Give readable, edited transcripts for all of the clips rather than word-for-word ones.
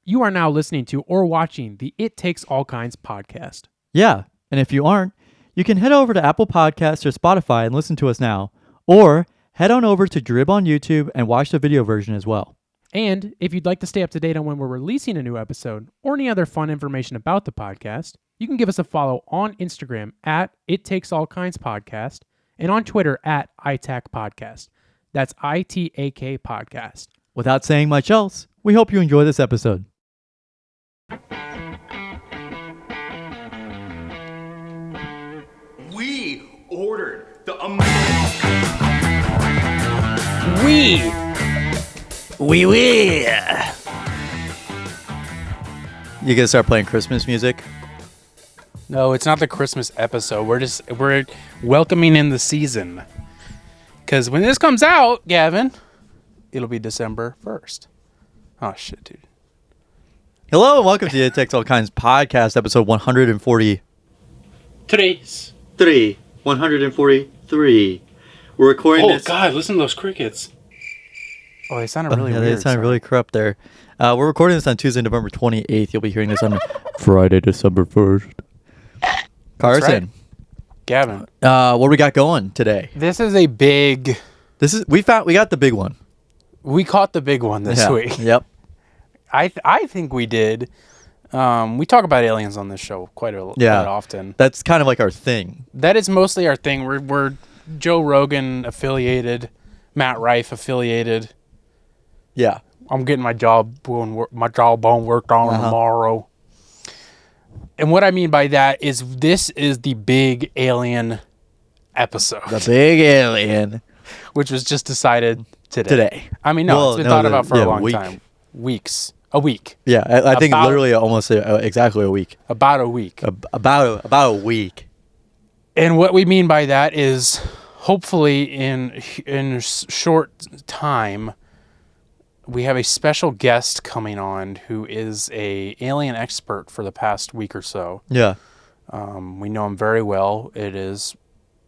You are now listening to or watching the It Takes All Kinds podcast. Yeah, and if you aren't, you can head over to Apple Podcasts or Spotify and listen to us now, or head on over to Drib on YouTube and watch the video version as well. And if you'd like to stay up to date on when we're releasing a new episode or any other fun information about the podcast, you can give us a follow on Instagram at It Takes All Kinds Podcast and on Twitter at ITAC Podcast. That's ITAK Podcast. Without saying much else, we hope you enjoy this episode. We ordered the We. You gonna start playing Christmas music? No, it's not the Christmas episode. We're welcoming in the season. Because when this comes out, Gavin, it'll be December 1st. Oh, shit, dude. Hello and welcome to the It Takes All Kinds podcast, episode 143. 143. We're recording this. Oh, God, listen to those crickets. Oh, they sounded really weird. They sounded really corrupt there. We're recording this on Tuesday, November 28th. You'll be hearing this on Friday, December 1st. Carson. Right. Gavin. What do we got going today? This is a big... We got the big one. We caught the big one this week. Yep. I think we did. We talk about aliens on this show quite often. That's kind of like our thing. That is mostly our thing. We're Joe Rogan affiliated, Matt Rife affiliated. Yeah. I'm getting my jawbone worked on tomorrow. And what I mean by that is this is the big alien episode. The big alien. Which was just decided today. I mean, it's been thought about for a long time. Weeks. A week. Yeah, I think literally almost exactly a week. About a week. About a week. And what we mean by that is hopefully in short time, we have a special guest coming on who is a alien expert for the past week or so. Yeah. We know him very well. It is,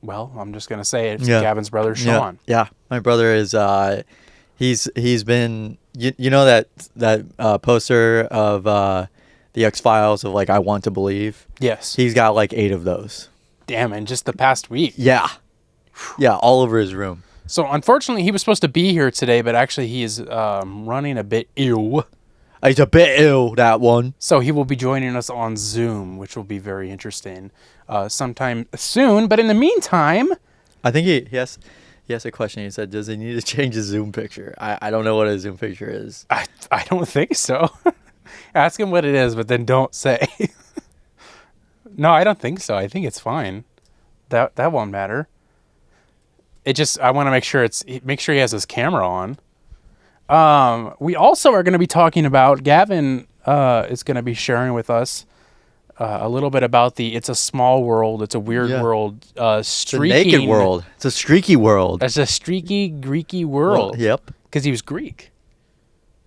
I'm just going to say it. It's Gavin's brother, Sean. Yeah. My brother is, he's been, you know that poster of the X-Files of like, I Want to Believe? Yes. He's got like 8 of those. Damn, in just the past week. Yeah. Yeah, all over his room. So, unfortunately, he was supposed to be here today, but actually he is running a bit ill. He's a bit ill, that one. So, he will be joining us on Zoom, which will be very interesting sometime soon. But in the meantime... I think he has a question. He said, does he need to change his Zoom picture? I don't know what a Zoom picture is. I don't think so. Ask him what it is, but then don't say. No, I don't think so. I think it's fine. That won't matter. I want to make sure he has his camera on. We also are going to be talking about, Gavin is going to be sharing with us a little bit about It's a Small World, It's a Weird World, It's a naked world. It's a streaky world. It's a streaky, Greeky world. Well, yep. Because he was Greek.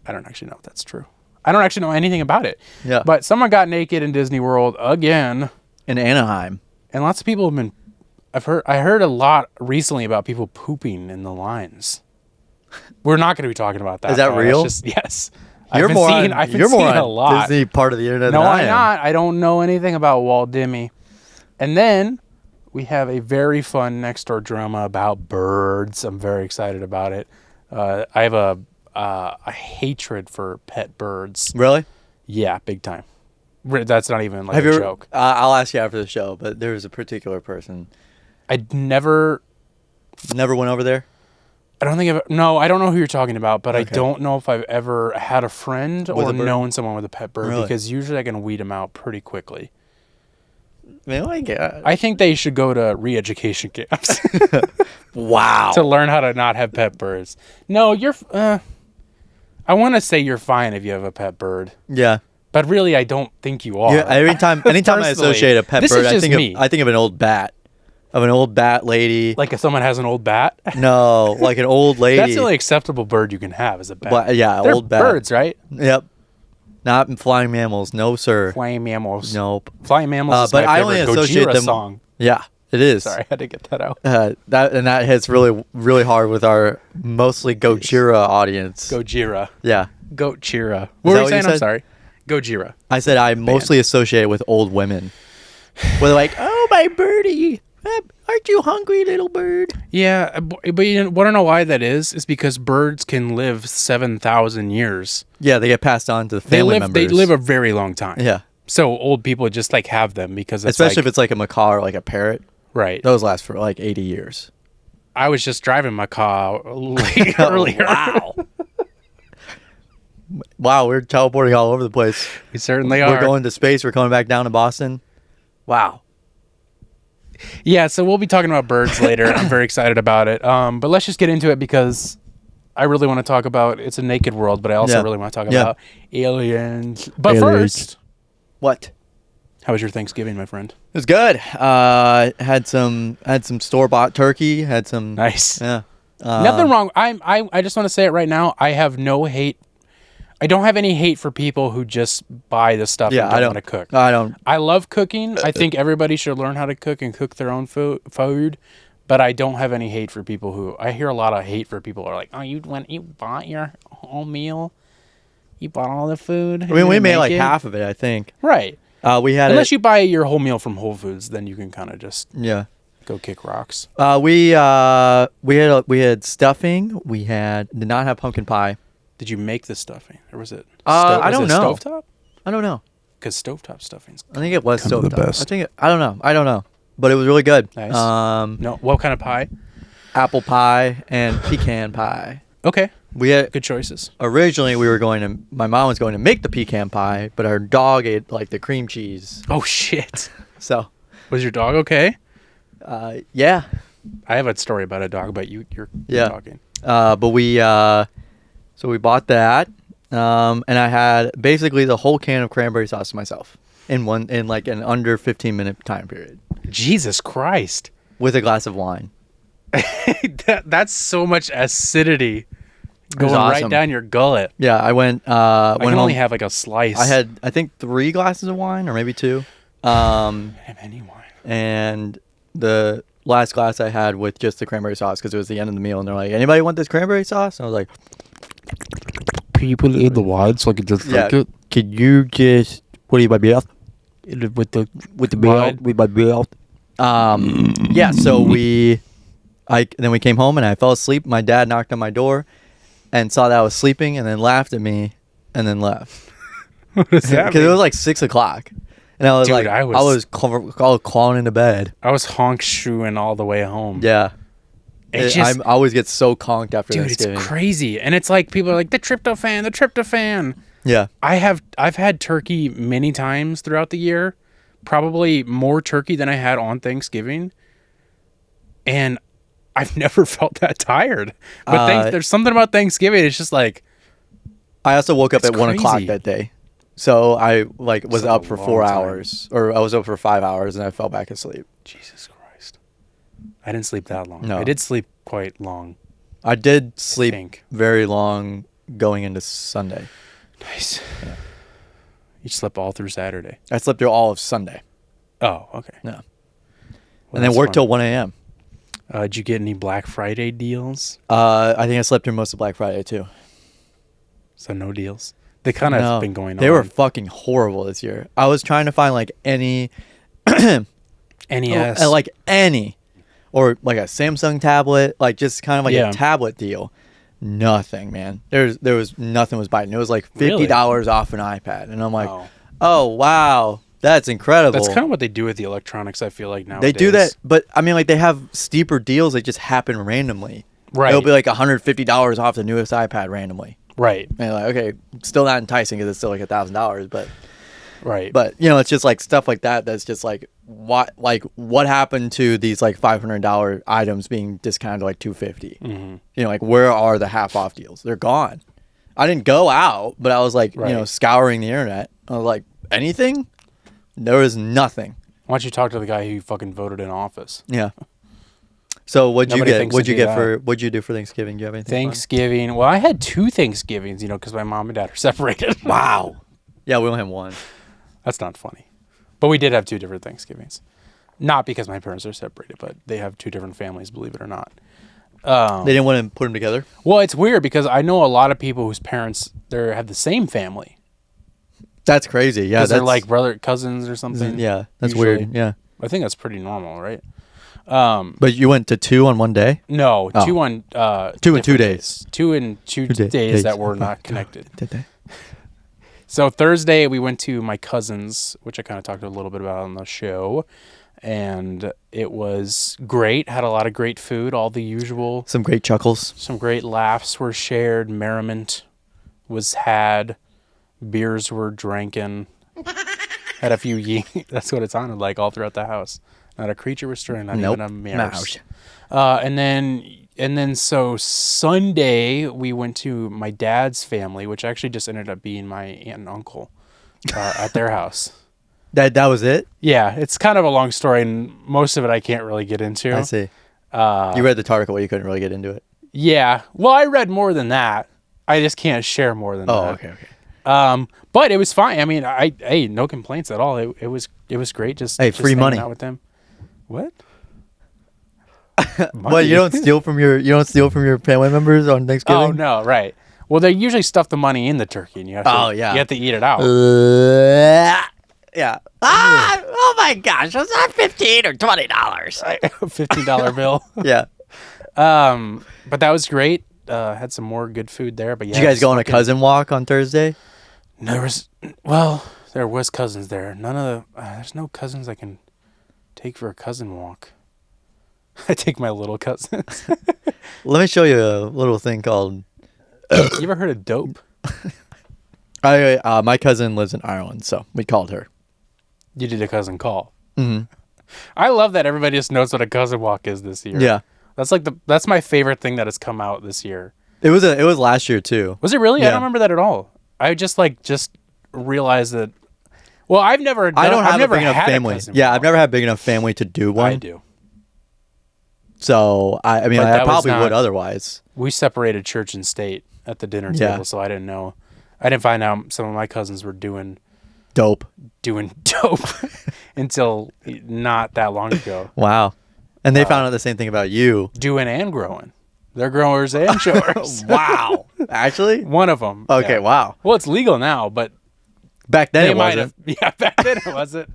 I don't actually know if that's true. I don't actually know anything about it. Yeah. But someone got naked in Disney World again. In Anaheim. And lots of people have been... I heard a lot recently about people pooping in the lines. We're not going to be talking about that. Is that real? Yes. You're more on a lot. Disney part of the internet No, than I am. I'm not. I don't know anything about Walt Disney. And then we have a very fun Nextdoor drama about birds. I'm very excited about it. I have a hatred for pet birds. Really? Yeah, big time. That's not even like a joke. I'll ask you after the show, but there was a particular person. I never went over there? I don't know who you're talking about, but okay. I don't know if I've ever had a friend or known someone with a pet bird because usually I can weed them out pretty quickly. I think they should go to re-education camps. Wow. To learn how to not have pet birds. No, I want to say you're fine if you have a pet bird. Yeah. But really, I don't think you are. Yeah, anytime I associate a pet bird, I think of an old bat. Of an old bat lady. Like if someone has an old bat? No, like an old lady. That's the only acceptable bird you can have is a bat. But, yeah, they're old bat. Birds, right? Yep. Not flying mammals. No, sir. Flying mammals. Nope. Flying mammals is but my I favorite only associate Gojira them, song. Yeah, it is. Sorry, I had to get that out. That hits really, really hard with our mostly Gojira audience. Gojira. Yeah. Gojira. What were you saying? I'm sorry. Gojira. I said I mostly associate it with old women. Where they're like, oh, my birdie. Aren't you hungry, little bird? Yeah, but you want to know why that is? It's because birds can live 7,000 years. Yeah, they get passed on to the family members. They live a very long time. Yeah. So old people just like have them because it's especially if it's like a macaw or like a parrot. Right. Those last for like 80 years. I was just driving my car earlier. Wow. Wow, we're teleporting all over the place. We certainly are. We're going to space. We're coming back down to Boston. Wow. Yeah, so we'll be talking about birds later. I'm very excited about it. But let's just get into it because I really want to talk about It's a Naked World, but I also really want to talk about aliens. But first, what? How was your Thanksgiving, my friend? It was good. Had some store-bought turkey. Had some nice. Yeah. Nothing wrong. I just want to say it right now. I have no hate. I don't have any hate for people who just buy the stuff and don't want to cook. I don't. I love cooking. I think everybody should learn how to cook and cook their own food. But I don't have any hate for people who. I hear a lot of hate for people who are like, oh, you bought your whole meal, you bought all the food. I mean, we made like half of it, I think. Right. We had unless you buy your whole meal from Whole Foods, then you can kind of just go kick rocks. We had stuffing. We did not have pumpkin pie. Did you make the stuffing, or was it? I don't know. Stovetop? I don't know. Because stovetop stuffing's. I think it was kind of stovetop. the best. I don't know, but it was really good. Nice. No, what kind of pie? Apple pie and pecan pie. Okay. We had good choices. Originally, my mom was going to make the pecan pie, but our dog ate like the cream cheese. Oh shit! So, was your dog okay? Yeah. I have a story about a dog, but you're talking. But we bought that, and I had basically the whole can of cranberry sauce to myself in like an under 15-minute time period. Jesus Christ! With a glass of wine. That's so much acidity going awesome. right down your gullet. Yeah, I went. I can home, only have like a slice. I had, I think, 3 glasses of wine, or maybe 2. I didn't have any wine. And the last glass I had with just the cranberry sauce because it was the end of the meal, and they're like, "Anybody want this cranberry sauce?" And I was like, "Can you put it in the wine so I can just drink it? Can you just put it in my mouth with the meal with my mouth?" Yeah. So then we came home and I fell asleep. My dad knocked on my door and saw that I was sleeping and then laughed at me and then left. What does that mean? Because it was like 6:00 and I was Dude, like, I was crawling into bed. I was honk shoeing all the way home. Yeah. I always get so conked after Dude, Thanksgiving. it's crazy. And it's like people are like, the tryptophan. Yeah. I've had turkey many times throughout the year. Probably more turkey than I had on Thanksgiving. And I've never felt that tired. But there's something about Thanksgiving. It's just like. I also woke up at 1:00 that day. So I was up for 4 hours. Or I was up for 5 hours and I fell back asleep. Jesus Christ. I didn't sleep that long. No. I did sleep quite long. I did sleep very long going into Sunday. Nice. Yeah. You slept all through Saturday. I slept through all of Sunday. Oh, okay. Yeah. Well, and then worked till 1 a.m. Did you get any Black Friday deals? I think I slept through most of Black Friday too. So no deals? They kind of been going on. They were fucking horrible this year. I was trying to find like any NES. Like any. Or like a Samsung tablet. Like just kind of like a tablet deal. Nothing, man. There was nothing was biting. It was like $50 off an iPad. And I'm like, oh wow. That's incredible. That's kind of what they do with the electronics, I feel like nowadays. They do that, but I mean, like they have steeper deals that just happen randomly. Right. It'll be like $150 off the newest iPad randomly. Right. And you're like, okay, still not enticing because it's still like $1,000, but. Right. But it's just like stuff like that. That's just like what happened to these like $500 items being discounted to like $250. Mm-hmm. Like where are the half off deals? They're gone. I didn't go out, but I was like scouring the internet. I was like, anything? There was nothing. Why don't you talk to the guy who fucking voted in office? Yeah. So what'd you get? What'd you do for Thanksgiving? Do you have anything? Thanksgiving. Fun? Well, I had 2 Thanksgivings, because my mom and dad are separated. Wow. Yeah, we only have one. That's not funny. But we did have 2 different Thanksgivings. Not because my parents are separated, but they have 2 different families, believe it or not. They didn't want to put them together? Well, it's weird because I know a lot of people whose parents have the same family. That's crazy. Yeah, they're like cousins or something. Yeah, that's usually. weird. Yeah, I think that's pretty normal, right? but you went to 2 on one day. No, Oh. 2 on 2 in 2 different days. 2 in 2 days that were not connected. Did they? So Thursday we went to my cousin's, which I kind of talked a little bit about on the show, and it was great. Had a lot of great food, all the usual. Some great chuckles. Some great laughs were shared. Merriment was had. Beers were drinking. Had a few that's what it sounded like all throughout the house. Not a creature was stirring, not even a mouse. And then so Sunday we went to my dad's family, which actually just ended up being my aunt and uncle at their house. That was it? Yeah, it's kind of a long story, and most of it I can't really get into. I see. You read the article, you couldn't really get into it. Yeah. Well, I read more than that. I just can't share more than that. Oh, okay. But it was fine. I mean, no complaints at all. It was great. Just free hanging money out with them. What? Well, you don't steal from your family members on Thanksgiving? Oh no, right. Well, they usually stuff the money in the turkey, and you have to, you have to eat it out. Yeah. Oh my gosh, was that $15 or $20? $15 bill. Yeah. But that was great. Had some more good food there. But yeah, did you guys go on a cousin walk on Thursday? There was cousins there. There's no cousins I can take for a cousin walk. I take my little cousins. Let me show you a little thing called. You ever heard of dope? My cousin lives in Ireland, so we called her. You did a cousin call. Mm-hmm. I love that everybody just knows what a cousin walk is this year. Yeah, that's my favorite thing that has come out this year. it was last year too. Was it really? Yeah. I don't remember that at all. I just realized that. Well, I've never a big enough had family. a cousin Yeah, walk. I've never had a big enough family to do one. I do. So I mean, But I that probably was would not- otherwise. We separated church and state at the dinner Yeah. table, so I didn't know. I didn't find out some of my cousins were doing Dope. dope until not that long ago. Wow. And they found out the same thing about you. Doing and growing. They're growers and showers. Wow. Actually? One of them. Okay, yeah. wow. Well, it's legal now, but Back then they it might wasn't. have. Yeah, back then it wasn't.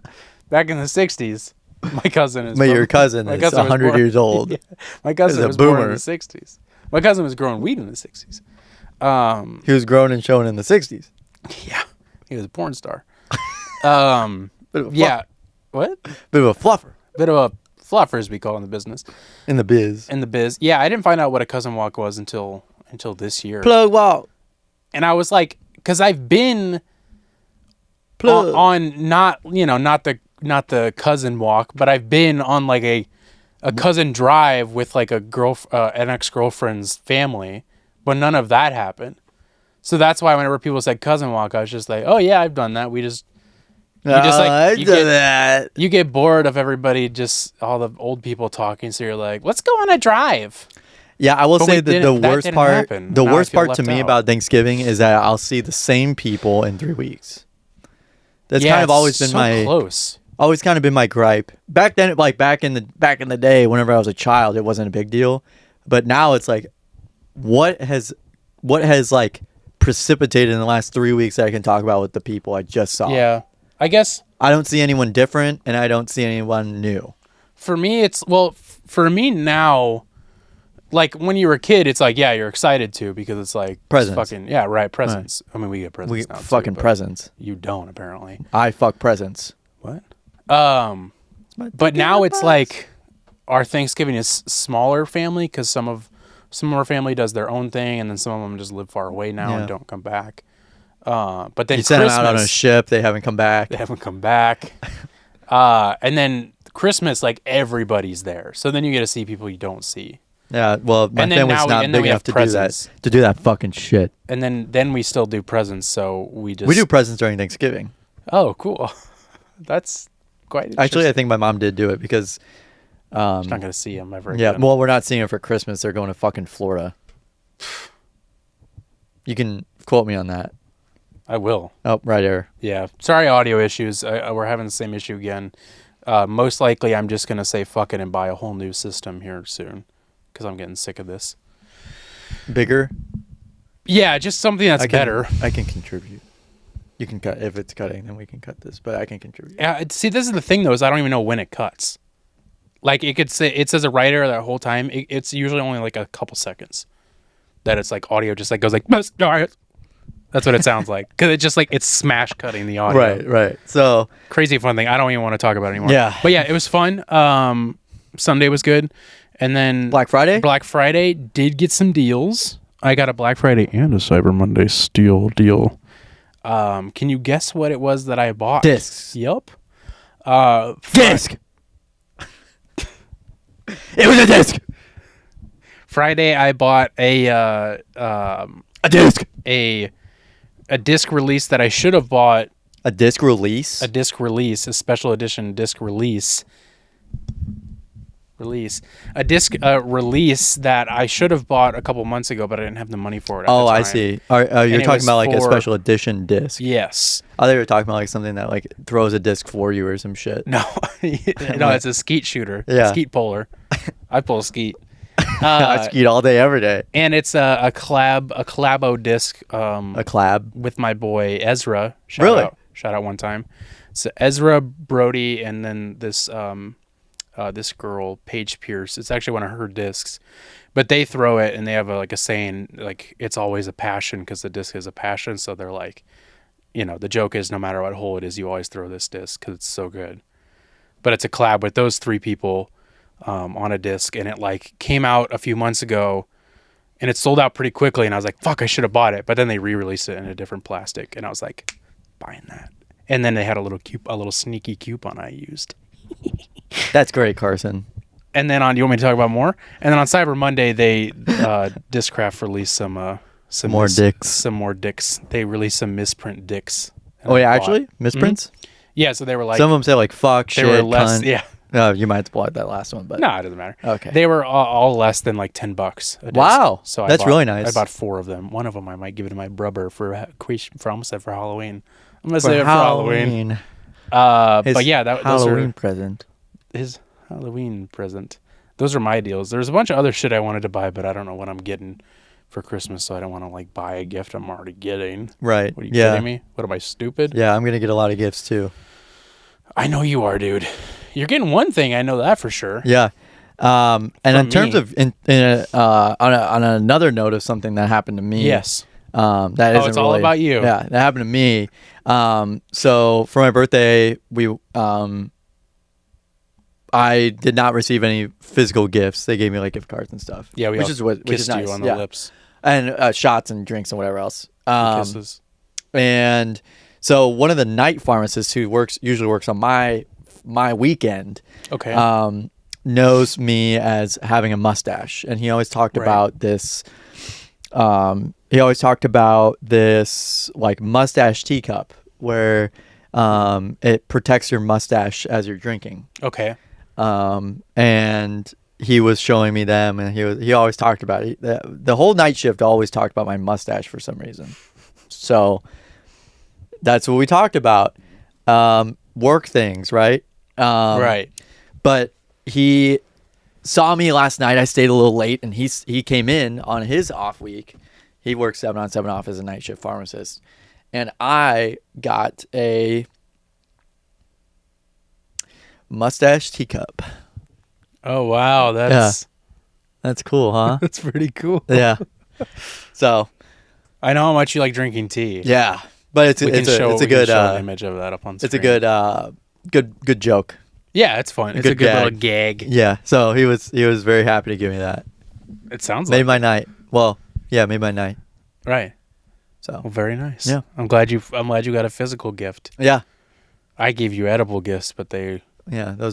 Back in the 60s, my cousin is. But your cousin is 100 years old. Yeah, my cousin He's a was born in boomer. the 60s. My cousin was growing weed in the 60s. He was grown and shown in the 60s. Yeah, he was a porn star. Bit of a Yeah. What? Bit of a fluffer Bit of a fluffer, as we call in the business. in the biz. In the biz. Yeah, I didn't find out what a cousin walk was until this year. Plug walk. And I was like, because I've been Plug. on not the cousin walk, but I've been on like a cousin drive with like an ex-girlfriend's family, but none of that happened. So that's why whenever people said cousin walk, I was just like, oh yeah, I've done that. You get bored of everybody, just all the old people talking, so you're like, let's go on a drive. Yeah, I will But say we that didn't- that didn't happen. the Now I worst feel part to left me out. about Thanksgiving is that I'll see the same people in 3 weeks. That's Yeah, kind of it's always been so close. always kind of been my gripe. Back then, like back in the day, whenever I was a child, it wasn't a big deal. But now it's like, what has like precipitated in the last 3 weeks that I can talk about with the people I just saw? Yeah, I guess I don't see anyone different, and I don't see anyone new. for me, for me now, like when you were a kid, it's like, yeah, you're excited to because it's like Presents. Fucking, yeah, right. Presents. I mean, we get presents We now. fucking too, but presents. You don't apparently. I fuck presents. What? But now it's like our Thanksgiving is smaller family because some of our family does their own thing, and then some of them just live far away now Yeah. and don't come back. But then You send them Christmas, out on a ship, they haven't come back. they haven't come back. And then Christmas, like everybody's there, so then you get to see people you don't see. Yeah, well, my And then family's now not and then big we enough have to presents. do that fucking shit. And then we still do presents, so we just We do presents during Thanksgiving. Oh, cool. That's quite interesting. Actually, I think my mom did do it because I'm not gonna see him ever yeah, again. well, we're not seeing it for Christmas. They're going to fucking Florida. You can quote me on that. I will. Oh, right there. Yeah. Sorry, audio issues. We're having the same issue again. Most likely, I'm just gonna say fuck it and buy a whole new system here soon because I'm getting sick of this. Bigger. Yeah, just something that's better. I can contribute. You can cut if it's cutting, then we can cut this. But I can contribute. Yeah. See, this is the thing though, is I don't even know when it cuts. Like it says a writer that whole time. It's usually only like a couple seconds that it's like audio just like goes like. That's what it sounds like, because it's just like it's smash cutting the audio. Right. So crazy fun thing. I don't even want to talk about it anymore. Yeah. But yeah, it was fun. Sunday was good, and then Black Friday did get some deals. I got a Black Friday and a Cyber Monday steal deal. Can you guess what it was that I bought? Discs. Yep. Disc. It was a disc. Friday, I bought a disc. A disc release that I should have bought. A disc release. A special edition disc release. A disc release that I should have bought a couple months ago, but I didn't have the money for it. Oh, I see. You're talking about like a special edition disc. Yes. I thought you were talking about like something that like throws a disc for you or some shit. No, no, it's a skeet shooter. Yeah. Skeet puller. I pull skeet. I skeet all day, every day. And it's a collabo disc. A collab with my boy Ezra. Shout out one time. So Ezra, Brody, and then this girl Paige Pierce. It's actually one of her discs, but they throw it and they have a saying like it's always a passion because the disc is a passion. So they're like, the joke is no matter what hole it is, you always throw this disc because it's so good. But it's a collab with those three people on a disc, and it like came out a few months ago, and it sold out pretty quickly. And I was like, fuck, I should have bought it. But then they re-released it in a different plastic, and I was like, buying that. And then they had a little sneaky coupon I used. That's great, Carson. And then you want me to talk about more? And then on Cyber Monday, they Discraft released some more dicks. They released some misprint dicks. Oh yeah, actually misprints. Mm-hmm. Yeah, so they were like some of them say like fuck, shit, were less. cunt. Yeah. No, you might have to block that last one, but no, it doesn't matter. Okay. They were all less than like $10 a disc. Wow, so that's really nice. I bought 4 of them. One of them I might give it to my brother for almost said for Halloween. I'm gonna say it for Halloween. But yeah, those are present. His Halloween present. Those are my deals. There's a bunch of other shit I wanted to buy, but I don't know what I'm getting for Christmas, so I don't want to like buy a gift I'm already getting. Right. What are you kidding me? What am I, stupid? Yeah, I'm gonna get a lot of gifts too. I know you are, dude. You're getting one thing. I know that for sure. Yeah. And in terms of on another note of something that happened to me. Yes. That isn't it's all really, about you. Yeah, that happened to me. So for my birthday, I did not receive any physical gifts. They gave me like gift cards and stuff. Yeah, which is nice. you on the lips. And shots and drinks and whatever else. Kisses. And so one of the night pharmacists who usually works on my weekend. Okay. Knows me as having a mustache, and he always talked about this. He always talked about this like mustache teacup where it protects your mustache as you're drinking. Okay. And he was showing me them, and he always talked about it. The whole night shift always talked about my mustache for some reason. So that's what we talked about. Work things, right? Right. But he saw me last night. I stayed a little late, and he came in on his off week. He works 7 on 7 off as a night shift pharmacist, and I got a mustache teacup. Oh wow, that's cool, huh? That's pretty cool. Yeah. So I know how much you like drinking tea. Yeah, but it's a good image of that up on screen. It's a good joke. Yeah, it's fun. It's a good little gag. Yeah. So he was very happy to give me that. It sounds made my night. Well, yeah, made my night. Right. So very nice. Yeah. I'm glad you got a physical gift. Yeah. I gave you edible gifts, but those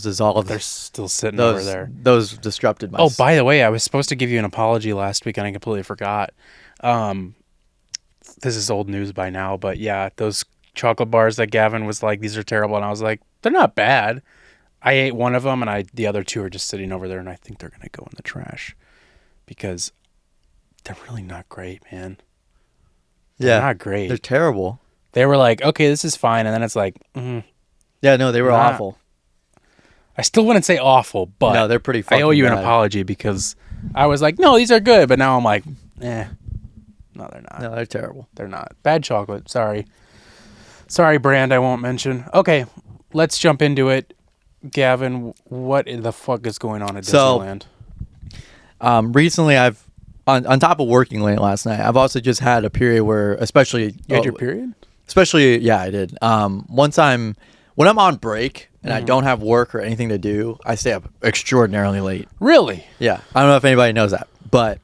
dissolved. They're still sitting over there. Those disrupted my. Oh, by the way, I was supposed to give you an apology last week, and I completely forgot. This is old news by now, but yeah, those chocolate bars that Gavin was like, these are terrible, and I was like, they're not bad. I ate one of them, and the other 2 are just sitting over there, and I think they're gonna go in the trash because they're really not great, man. They're not great. They're terrible. They were like, okay, this is fine, and then it's like, yeah, no, they were awful. I still wouldn't say awful, but no, they're pretty fucking I owe you bad. an apology because I was like, no, these are good, but now I'm like, no, they're not. No, they're terrible. They're not. Bad chocolate. Sorry. Sorry, brand I won't mention. Okay, let's jump into it. Gavin, what the fuck is going on at Disneyland? Recently I've on top of working late last night, I've also just had a period where, especially You had your period? Especially, yeah, I did. When I'm on break and I don't have work or anything to do, I stay up extraordinarily late. Really? Yeah, I don't know if anybody knows that, but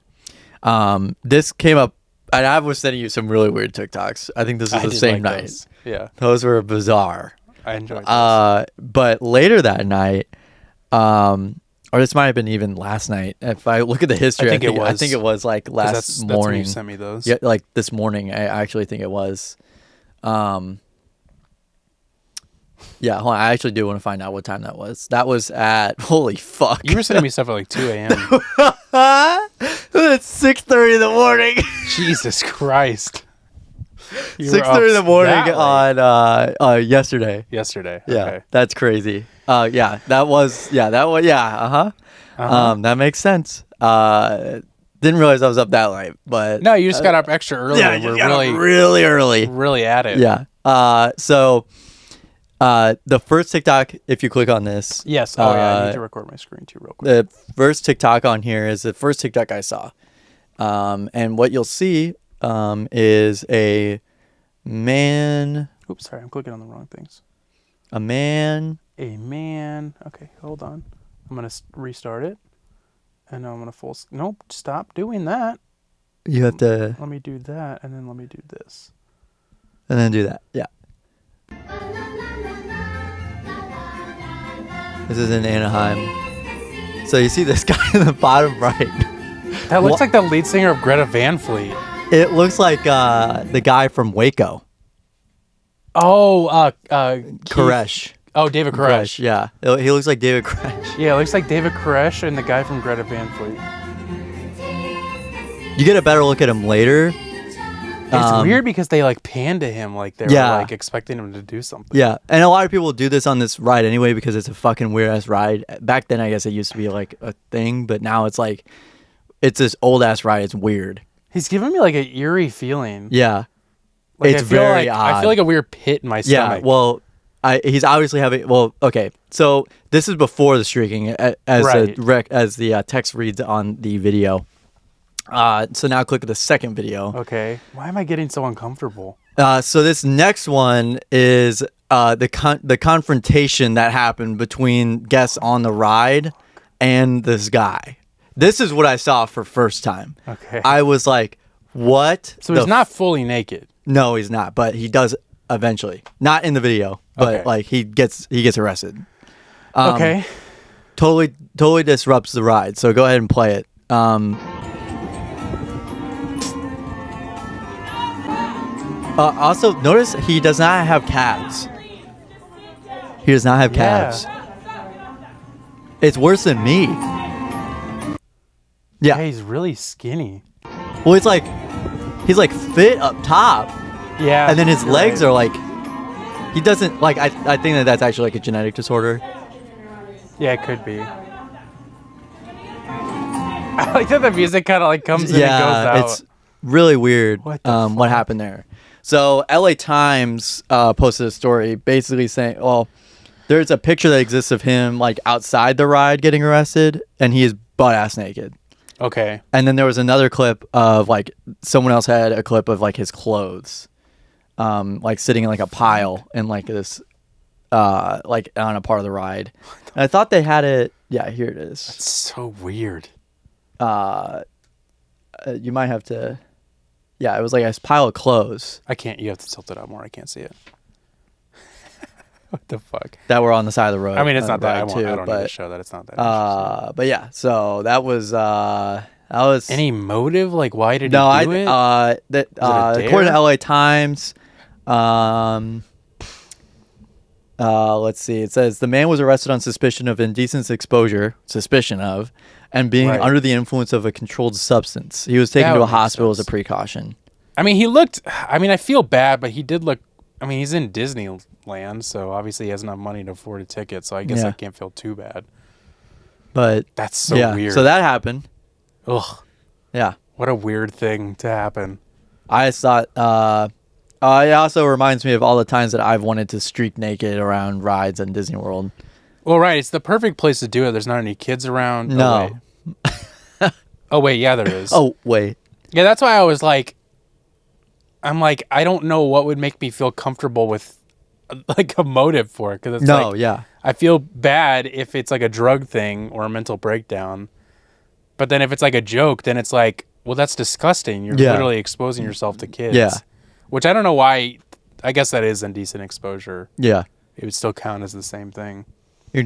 this came up, and I was sending you some really weird TikToks. I think this is the same night. Those. Yeah, those were bizarre. I enjoyed those. But later that night, or this might have been even last night. If I look at the history, I think it was like last morning. That's when you sent me those. Yeah, like this morning. I actually think it was. Yeah, hold on. I actually do want to find out what time that was. That was at holy fuck. You were sending me stuff at like 2 a.m. It's 6:30 in the morning. Jesus Christ. 6:30 in the morning on yesterday. Yesterday. Yeah, okay. that's crazy. That was that makes sense. Didn't realize I was up that late, but no, you just got up extra early. Yeah, we're really early. Really at it. Yeah. So the first TikTok, if you click on this, yes. Oh yeah, I need to record my screen too real quick. The first TikTok on here is the first TikTok I saw, and what you'll see is a man. Oops, sorry, I'm clicking on the wrong things. A man. Okay, hold on. I'm gonna restart it, and now I'm gonna Nope, stop doing that. You have to. Let me do that, and then let me do this, and then do that. Yeah. This is in Anaheim. So you see this guy in the bottom right. That looks like the lead singer of Greta Van Fleet. It looks like the guy from Waco. Oh, Koresh. Oh, David Koresh. Yeah, he looks like David Koresh. Yeah, it looks like David Koresh and the guy from Greta Van Fleet. You get a better look at him later. It's weird because they like pan to him like they're like expecting him to do something. Yeah, and a lot of people do this on this ride anyway because it's a fucking weird ass ride. Back then, I guess it used to be like a thing, but now it's like it's this old ass ride. It's weird. He's giving me like an eerie feeling. Yeah, like, it's very odd. I feel like a weird pit in my stomach. Yeah, well, he's obviously having. Well, okay, so this is before the streaking, as the text reads on the video. So now click the second video. Okay. Why am I getting so uncomfortable? So this next one is the confrontation that happened between guests on the ride and this guy. This is what I saw for first time. Okay. I was like, what? So he's not fully naked. No, he's not, but he does eventually. Not in the video, but like he gets arrested. Okay. Totally disrupts the ride. So go ahead and play it. Also, notice he does not have calves. He does not have calves. It's worse than me. Yeah. He's really skinny. Well, it's like he's like fit up top. Yeah. And then his legs are like he doesn't like. I think that's actually like a genetic disorder. Yeah, it could be. I like that the music kind of like comes in and goes out. It's really weird. What happened there? So LA Times posted a story basically saying, well, there's a picture that exists of him like outside the ride getting arrested, and he is butt ass naked. Okay. And then there was another clip of like someone else had a clip of like his clothes, like sitting in like a pile in like this, like on a part of the ride. And I thought they had it. Yeah, here it is. That's so weird. You might have to. Yeah, it was like a pile of clothes. I can't. You have to tilt it up more. I can't see it. What the fuck? That were on the side of the road. I mean, it's not that. I don't need to but, show that. It's not that. But yeah, so that was. Any motive? Like, why did he do it? According to LA Times, let's see. It says the man was arrested on suspicion of indecent exposure. And being under the influence of a controlled substance. He was taken to a hospital as a precaution. I mean, I feel bad, but he did look, I mean, he's in Disneyland, so obviously he has enough money to afford a ticket, so I guess I can't feel too bad. But that's so weird. So that happened. Ugh. Yeah. What a weird thing to happen. I thought, It also reminds me of all the times that I've wanted to streak naked around rides in Disney World. Well, right. It's the perfect place to do it. There's not any kids around. No. Oh, wait. Yeah, there is. Oh, wait. Yeah, that's why I was like, I don't know what would make me feel comfortable with like a motive for it. Because it's I feel bad if it's like a drug thing or a mental breakdown. But then if it's like a joke, then it's like, well, that's disgusting. You're literally exposing yourself to kids. Yeah. Which I don't know why. I guess that is indecent exposure. Yeah. It would still count as the same thing. You're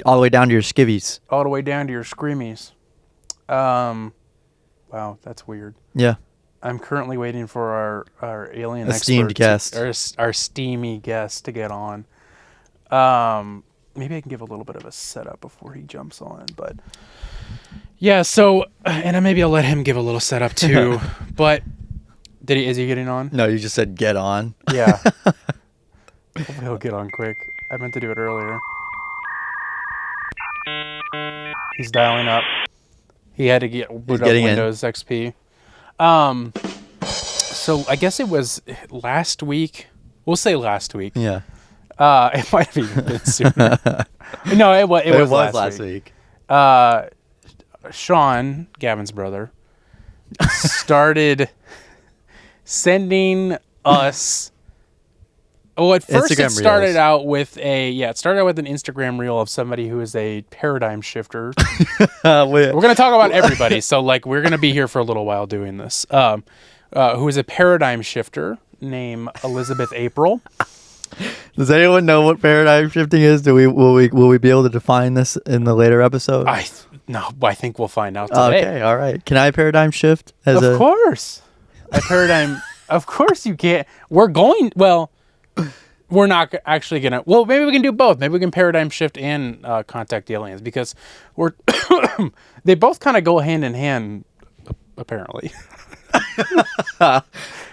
all the way down to your skivvies. All the way down to your screamies. Wow, that's weird. Yeah. I'm currently waiting for our alien esteemed expert, guest, our steamy guest to get on. Maybe I can give a little bit of a setup before he jumps on, but yeah. So, and maybe I'll let him give a little setup too. But is he getting on? No, you just said get on. Yeah. Hopefully he'll get on quick. I meant to do it earlier. He's dialing up. He had to boot up Windows XP. So I guess it was last week. We'll say last week. Yeah. It might have even been sooner. No, it was last week. Sean, Gavin's brother, started sending us. Well, at first Instagram it started reels. out with an Instagram reel of somebody who is a paradigm shifter. We're going to talk about everybody, so like we're going to be here for a little while doing this. Who is a paradigm shifter named Elizabeth April. Does anyone know what paradigm shifting is? Will we be able to define this in the later episode? I think we'll find out today. Okay, all right. Can I paradigm shift? Of course. Of course you can. We're not actually going to... Well, maybe we can do both. Maybe we can paradigm shift and contact the aliens because they both kind of go hand in hand, apparently.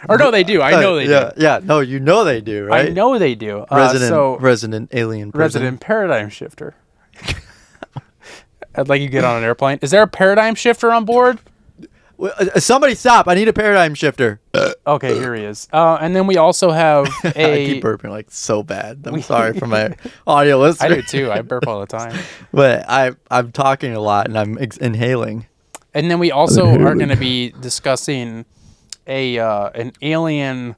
Or no, they do. I know they do. Yeah. No, you know they do, right? I know they do. Resident alien person. Resident paradigm shifter. I'd like you to get on an airplane. Is there a paradigm shifter on board? Somebody stop. I need a paradigm shifter. Okay, here he is. And then we also have I keep burping like so bad. I'm sorry for my audio listeners. I do too. I burp all the time. But I'm talking a lot and I'm inhaling. And then we also are going to be discussing an alien.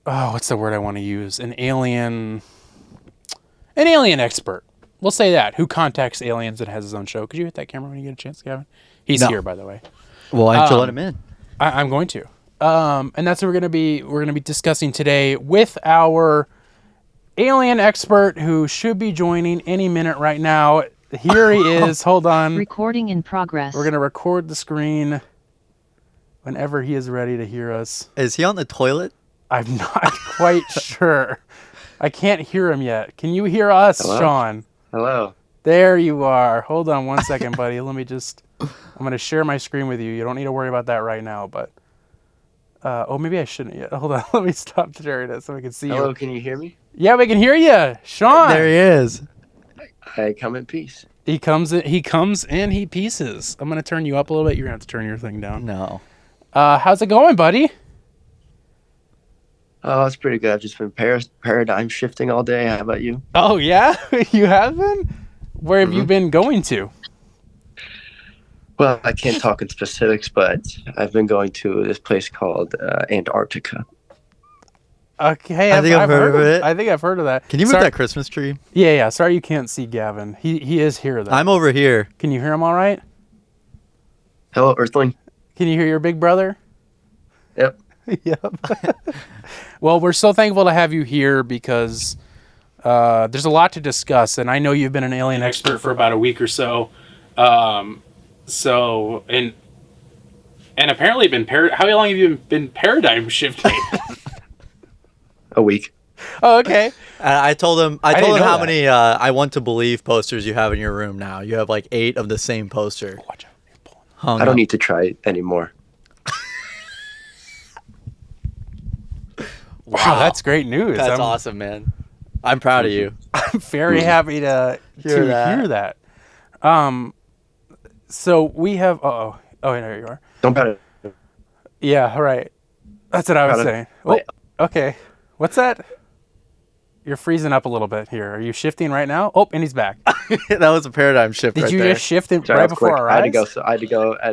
Oh, what's the word I want to use? An alien expert. We'll say that, who contacts aliens and has his own show. Could you hit that camera when you get a chance, Gavin? He's here, by the way. Well, why don't you let him in? I'm going to. And that's what we're going to be discussing today with our alien expert who should be joining any minute right now. Here he is. Hold on. Recording in progress. We're going to record the screen whenever he is ready to hear us. Is he on the toilet? I'm not quite sure. I can't hear him yet. Can you hear us, Hello? Sean? Hello. There you are. Hold on one second, buddy. I'm going to share my screen with you. You don't need to worry about that right now, but... maybe I shouldn't yet. Hold on. Let me stop sharing it so we can see Hello, you. can you hear me? Yeah, we can hear you. Sean. There he is. I come in peace. He comes and he pieces. I'm going to turn you up a little bit. You're going to have to turn your thing down. No. How's it going, buddy? Oh, it's pretty good. I've just been paradigm shifting all day. How about you? Oh, yeah? You have been? Where have you been going to? Well, I can't talk in specifics, but I've been going to this place called Antarctica. Okay, I think I've heard of it. I think I've heard of that. Can you move that Christmas tree? Yeah. Sorry you can't see Gavin. He is here, though. I'm over here. Can you hear him all right? Hello, Earthling. Can you hear your big brother? Yep. Yep. Well, we're so thankful to have you here because there's a lot to discuss, and I know you've been an alien expert for about a week or so. And apparently how long have you been paradigm shifting? A week. Oh, okay. I told him didn't know how that. many I want to believe posters you have in your room now. You have like 8 of the same poster. Watch out. You're pulling. I don't need to try it anymore. Wow, that's great news. That's awesome, man. I'm proud of you. I'm very happy to hear that. So we have. Oh, there you are. Don't bet it. Yeah, right. That's what I was Gotta- saying. wait. Oh, okay. What's that? You're freezing up a little bit here. Are you shifting right now? Oh, and he's back. That was a paradigm shift. Did right you there. just shift it Sorry, right that was quick. before our I had eyes? to go. So I had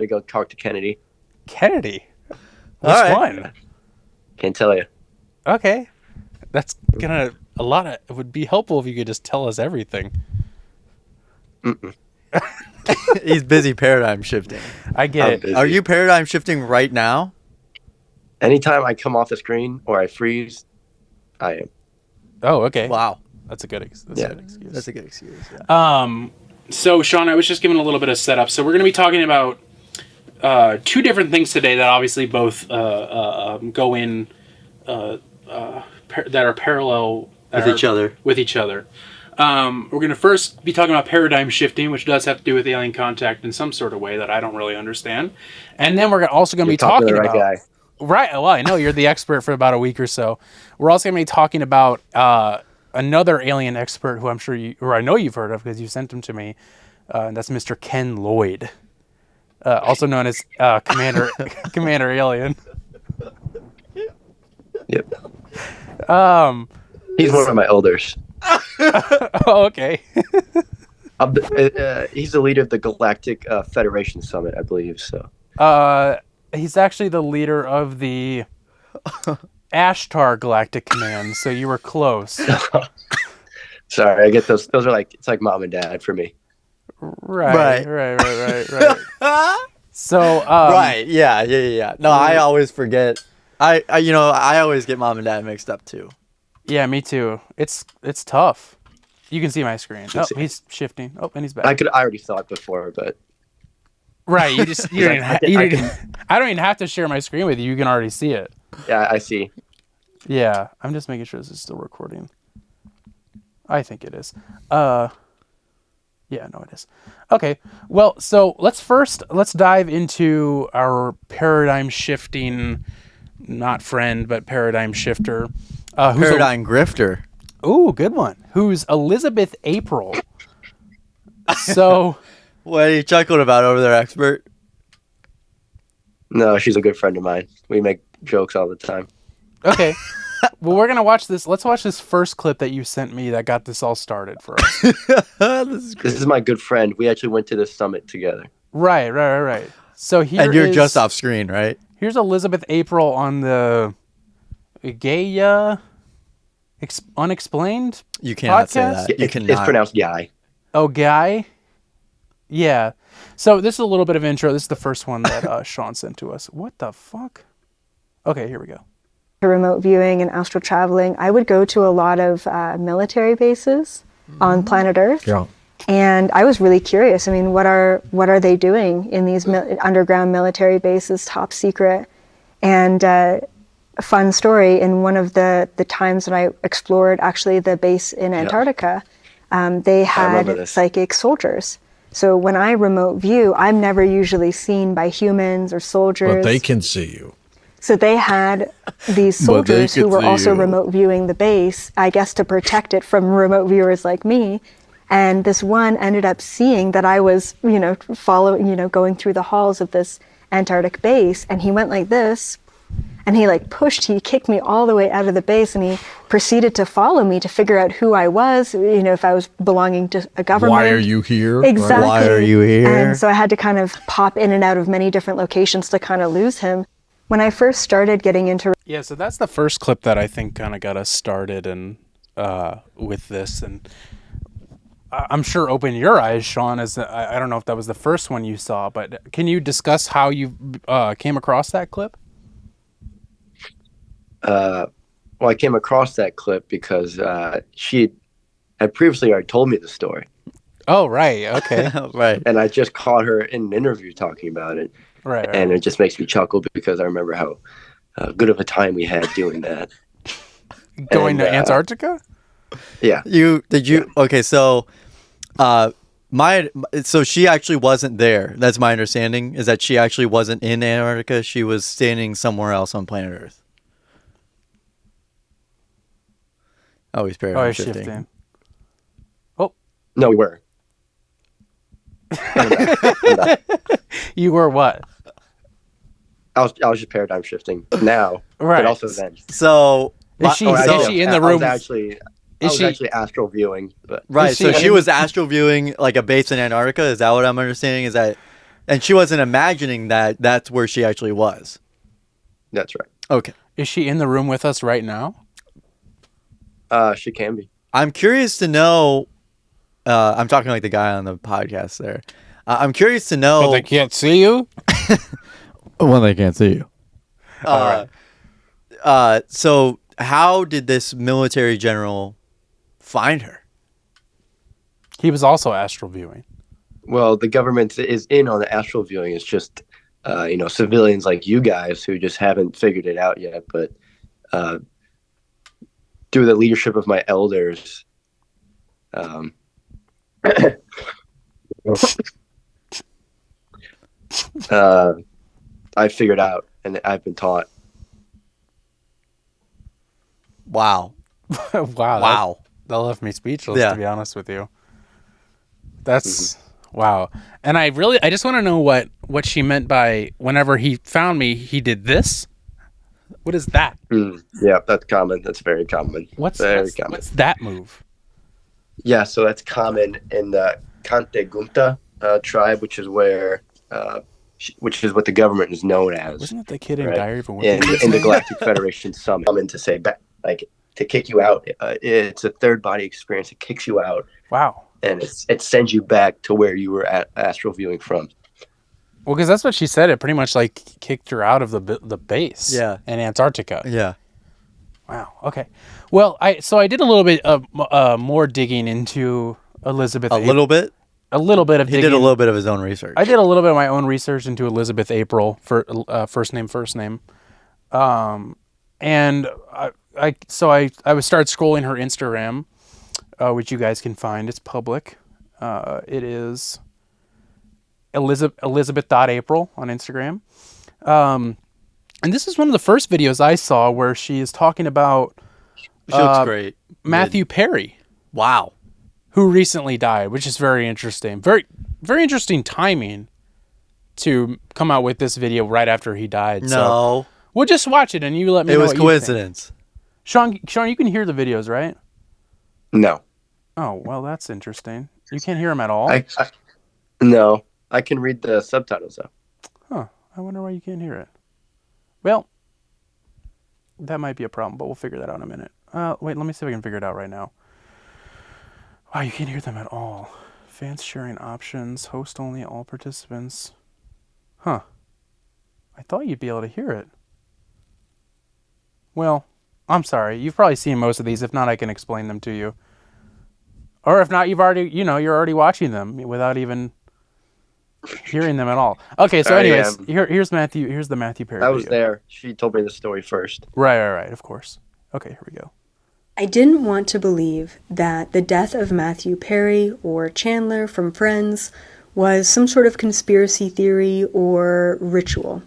to go talk to Kennedy. Kennedy. Which All right. one? Can't tell you. Okay. That's it would be helpful if you could just tell us everything. He's busy paradigm shifting. I get I'm it. busy. Are you paradigm shifting right now? Anytime I come off the screen or I freeze, I am. Oh, okay. Wow, That's a good excuse. that's a good excuse. Yeah. So, Sean, I was just giving a little bit of setup. So, we're going to be talking about two different things today that obviously both go in that are parallel with each other. We're going to first be talking about paradigm shifting, which does have to do with alien contact in some sort of way that I don't really understand. And then we're also going to be talking to the about right guy. right. Well, I know you're the expert for about a week or so. We're also going to be talking about another alien expert who I'm sure I know you've heard of because you sent him to me. And that's Mr. Ken Lloyd, also known as Commander Alien. Yep. He's one of my elders. Oh, okay. He's the leader of the Galactic Federation Summit, I believe. So. He's actually the leader of the Ashtar Galactic Command, so you were close. Sorry, I get those. Those are it's like mom and dad for me. Right. So, Right. Yeah. No, I always forget. I always get mom and dad mixed up too. Yeah, me too. It's tough. You can see my screen. Oh, see. he's shifting. Oh, and he's back. I already saw it before, but Right. You just you don't even I don't even have to share my screen with you. You can already see it. yeah, I see. Yeah, I'm just making sure this is still recording. I think it is. Yeah, no, it is. Okay. Well, so let's dive into our paradigm shifting, not friend, but paradigm shifter. Paradigm grifter. Ooh, good one. Who's Elizabeth April. So, What are you chuckled about over there, expert? No, she's a good friend of mine. We make jokes all the time. okay. Well, we're going to watch this. Let's watch this first clip that you sent me that got this all started for us. This This is my good friend. We actually went to this summit together. Right. So here and you're is- just off screen, right? Here's Elizabeth April on the Gaia Unexplained. You cannot say Podcast? that. You It's cannot. pronounced Guy. Oh, Guy. Yeah. So this is a little bit of intro. This is the first one that Sean sent to us. What the fuck? Okay, here we go. Remote viewing and astral traveling, I would go to a lot of military bases on planet Earth. Yeah. And I was really curious. I mean, what are they doing in these underground military bases, top secret? And a fun story, in one of the times that I explored actually the base in Antarctica, they remember had this. psychic soldiers. So when I remote view, I'm never usually seen by humans or soldiers. But they can see you. So they had these But they soldiers who could were see also you. remote viewing the base, I guess to protect it from remote viewers like me. And this one ended up seeing that I was, going through the halls of this Antarctic base, and he went like this, and he kicked me all the way out of the base, and he proceeded to follow me to figure out who I was, if I was belonging to a government. Why are you here? Right? Exactly. Why are you here? And so I had to kind of pop in and out of many different locations to kind of lose him. When I first started getting into Yeah, so that's the first clip that I think kind of got us started and with this, and I'm sure opened your eyes, Sean. As I don't know if that was the first one you saw, but can you discuss how you came across that clip? Well, I came across that clip because she had previously already told me the story. Oh, right. Okay. Right. And I just caught her in an interview talking about it. Right. And it just makes me chuckle because I remember how good of a time we had doing that. Going to and, Antarctica? Yeah. Okay, so so she actually wasn't there. That's my understanding, is that she actually wasn't in Antarctica. She was standing somewhere else on planet Earth. Oh, he's paradigm shifting. shifting. No, we were. You were what? I was just paradigm shifting now, Right. but also then. So Is she in the room? I was actually astral viewing, but right. So she was astral viewing like a base in Antarctica. Is that what I'm understanding? Is that, and she wasn't imagining that that's where she actually was. That's right. Okay. Is she in the room with us right now? She can be. I'm curious to know. I'm talking like the guy on the podcast there. I'm curious to know. But they can't see you? Well, they can't see you. So how did this military general find her? He was also astral viewing. Well, the government is in on the astral viewing. It's just, civilians like you guys who just haven't figured it out yet. But through the leadership of my elders, I figured out and I've been taught. Wow. Wow. That left me speechless, to be honest with you. That's wow. And I just want to know what she meant by whenever he found me, he did this. What is that? Yeah, that's common. That's very common. What's that move? Yeah, so that's common in the Kante Gumta tribe, which is what the government is known as. Wasn't it the kid in right? Diary of a in the Galactic Federation Summit? Common to say back, like to kick you out. It's a third body experience. It kicks you out. Wow. And it sends you back to where you were at astral viewing from. Well, because that's what she said. It pretty much like kicked her out of the base. Yeah. In Antarctica. Yeah. Wow. Okay. Well, I did a little bit of more digging into Elizabeth. A little bit of digging. He did a little bit of his own research. I did a little bit of my own research into Elizabeth April for first name. And I would start scrolling her Instagram, which you guys can find. It's public. It is Elizabeth.April on Instagram. And this is one of the first videos I saw where she is talking about She looks great. Matthew Perry. Wow. Who recently died, which is very interesting. Very, very interesting timing to come out with this video right after he died. No. So we'll just watch it and you let me know. It was what coincidence. You think. Sean, you can hear the videos, right? No. Oh, well, that's interesting. You can't hear them at all? No. I can read the subtitles, though. Huh. I wonder why you can't hear it. Well, that might be a problem, but we'll figure that out in a minute. Wait, let me see if I can figure it out right now. Wow, you can't hear them at all. Fans sharing options, host only, all participants. Huh. I thought you'd be able to hear it. Well, I'm sorry. You've probably seen most of these. If not, I can explain them to you. Or if not, you're already watching them without even hearing them at all. Okay, so anyways, here's the Matthew Perry I was video. there. She told me the story first. Right, of course. Okay, here we go. I didn't want to believe that the death of Matthew Perry or Chandler from Friends was some sort of conspiracy theory or ritual.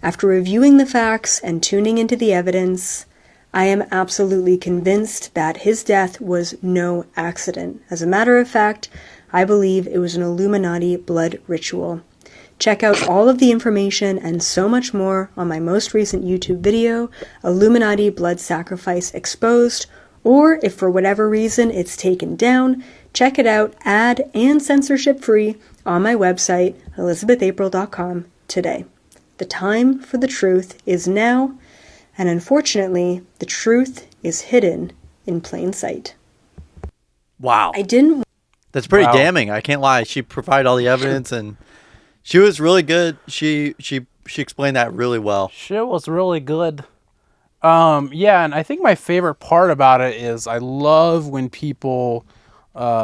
After reviewing the facts and tuning into the evidence, I am absolutely convinced that his death was no accident. As a matter of fact, I believe it was an Illuminati blood ritual. Check out all of the information and so much more on my most recent YouTube video, Illuminati Blood Sacrifice Exposed, or if for whatever reason it's taken down, check it out ad and censorship free on my website, elizabethapril.com today. The time for the truth is now, and unfortunately, the truth is hidden in plain sight. Wow. That's pretty damning. I can't lie. She provided all the evidence and she was really good. She explained that really well. She was really good. Yeah, and I think my favorite part about it is I love when people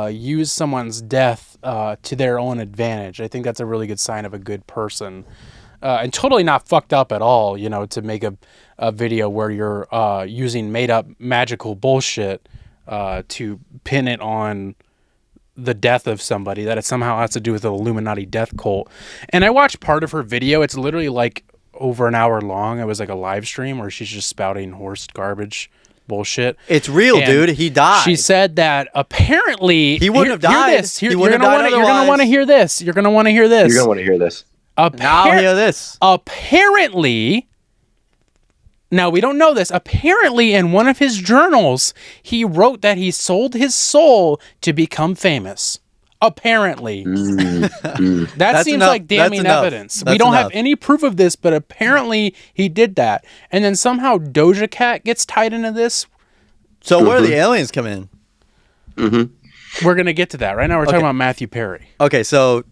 use someone's death to their own advantage. I think that's a really good sign of a good person. And totally not fucked up at all, to make a video where you're using made-up magical bullshit to pin it on the death of somebody, that it somehow has to do with the Illuminati death cult. And I watched part of her video. It's literally like over an hour long. It was like a live stream where she's just spouting horse garbage bullshit. It's real, dude. He died. She said that apparently he wouldn't have died. You're gonna want to hear this. You're gonna want to hear this. Now hear this. Apparently, now we don't know this. Apparently, in one of his journals, he wrote that he sold his soul to become famous. Apparently. That That's seems enough. like damning That's enough. evidence. That's We don't have enough. any proof of this, but apparently he did that. And then somehow Doja Cat gets tied into this. So where do the aliens come in? We're going to get to that. Right now we're talking about Matthew Perry. Okay, so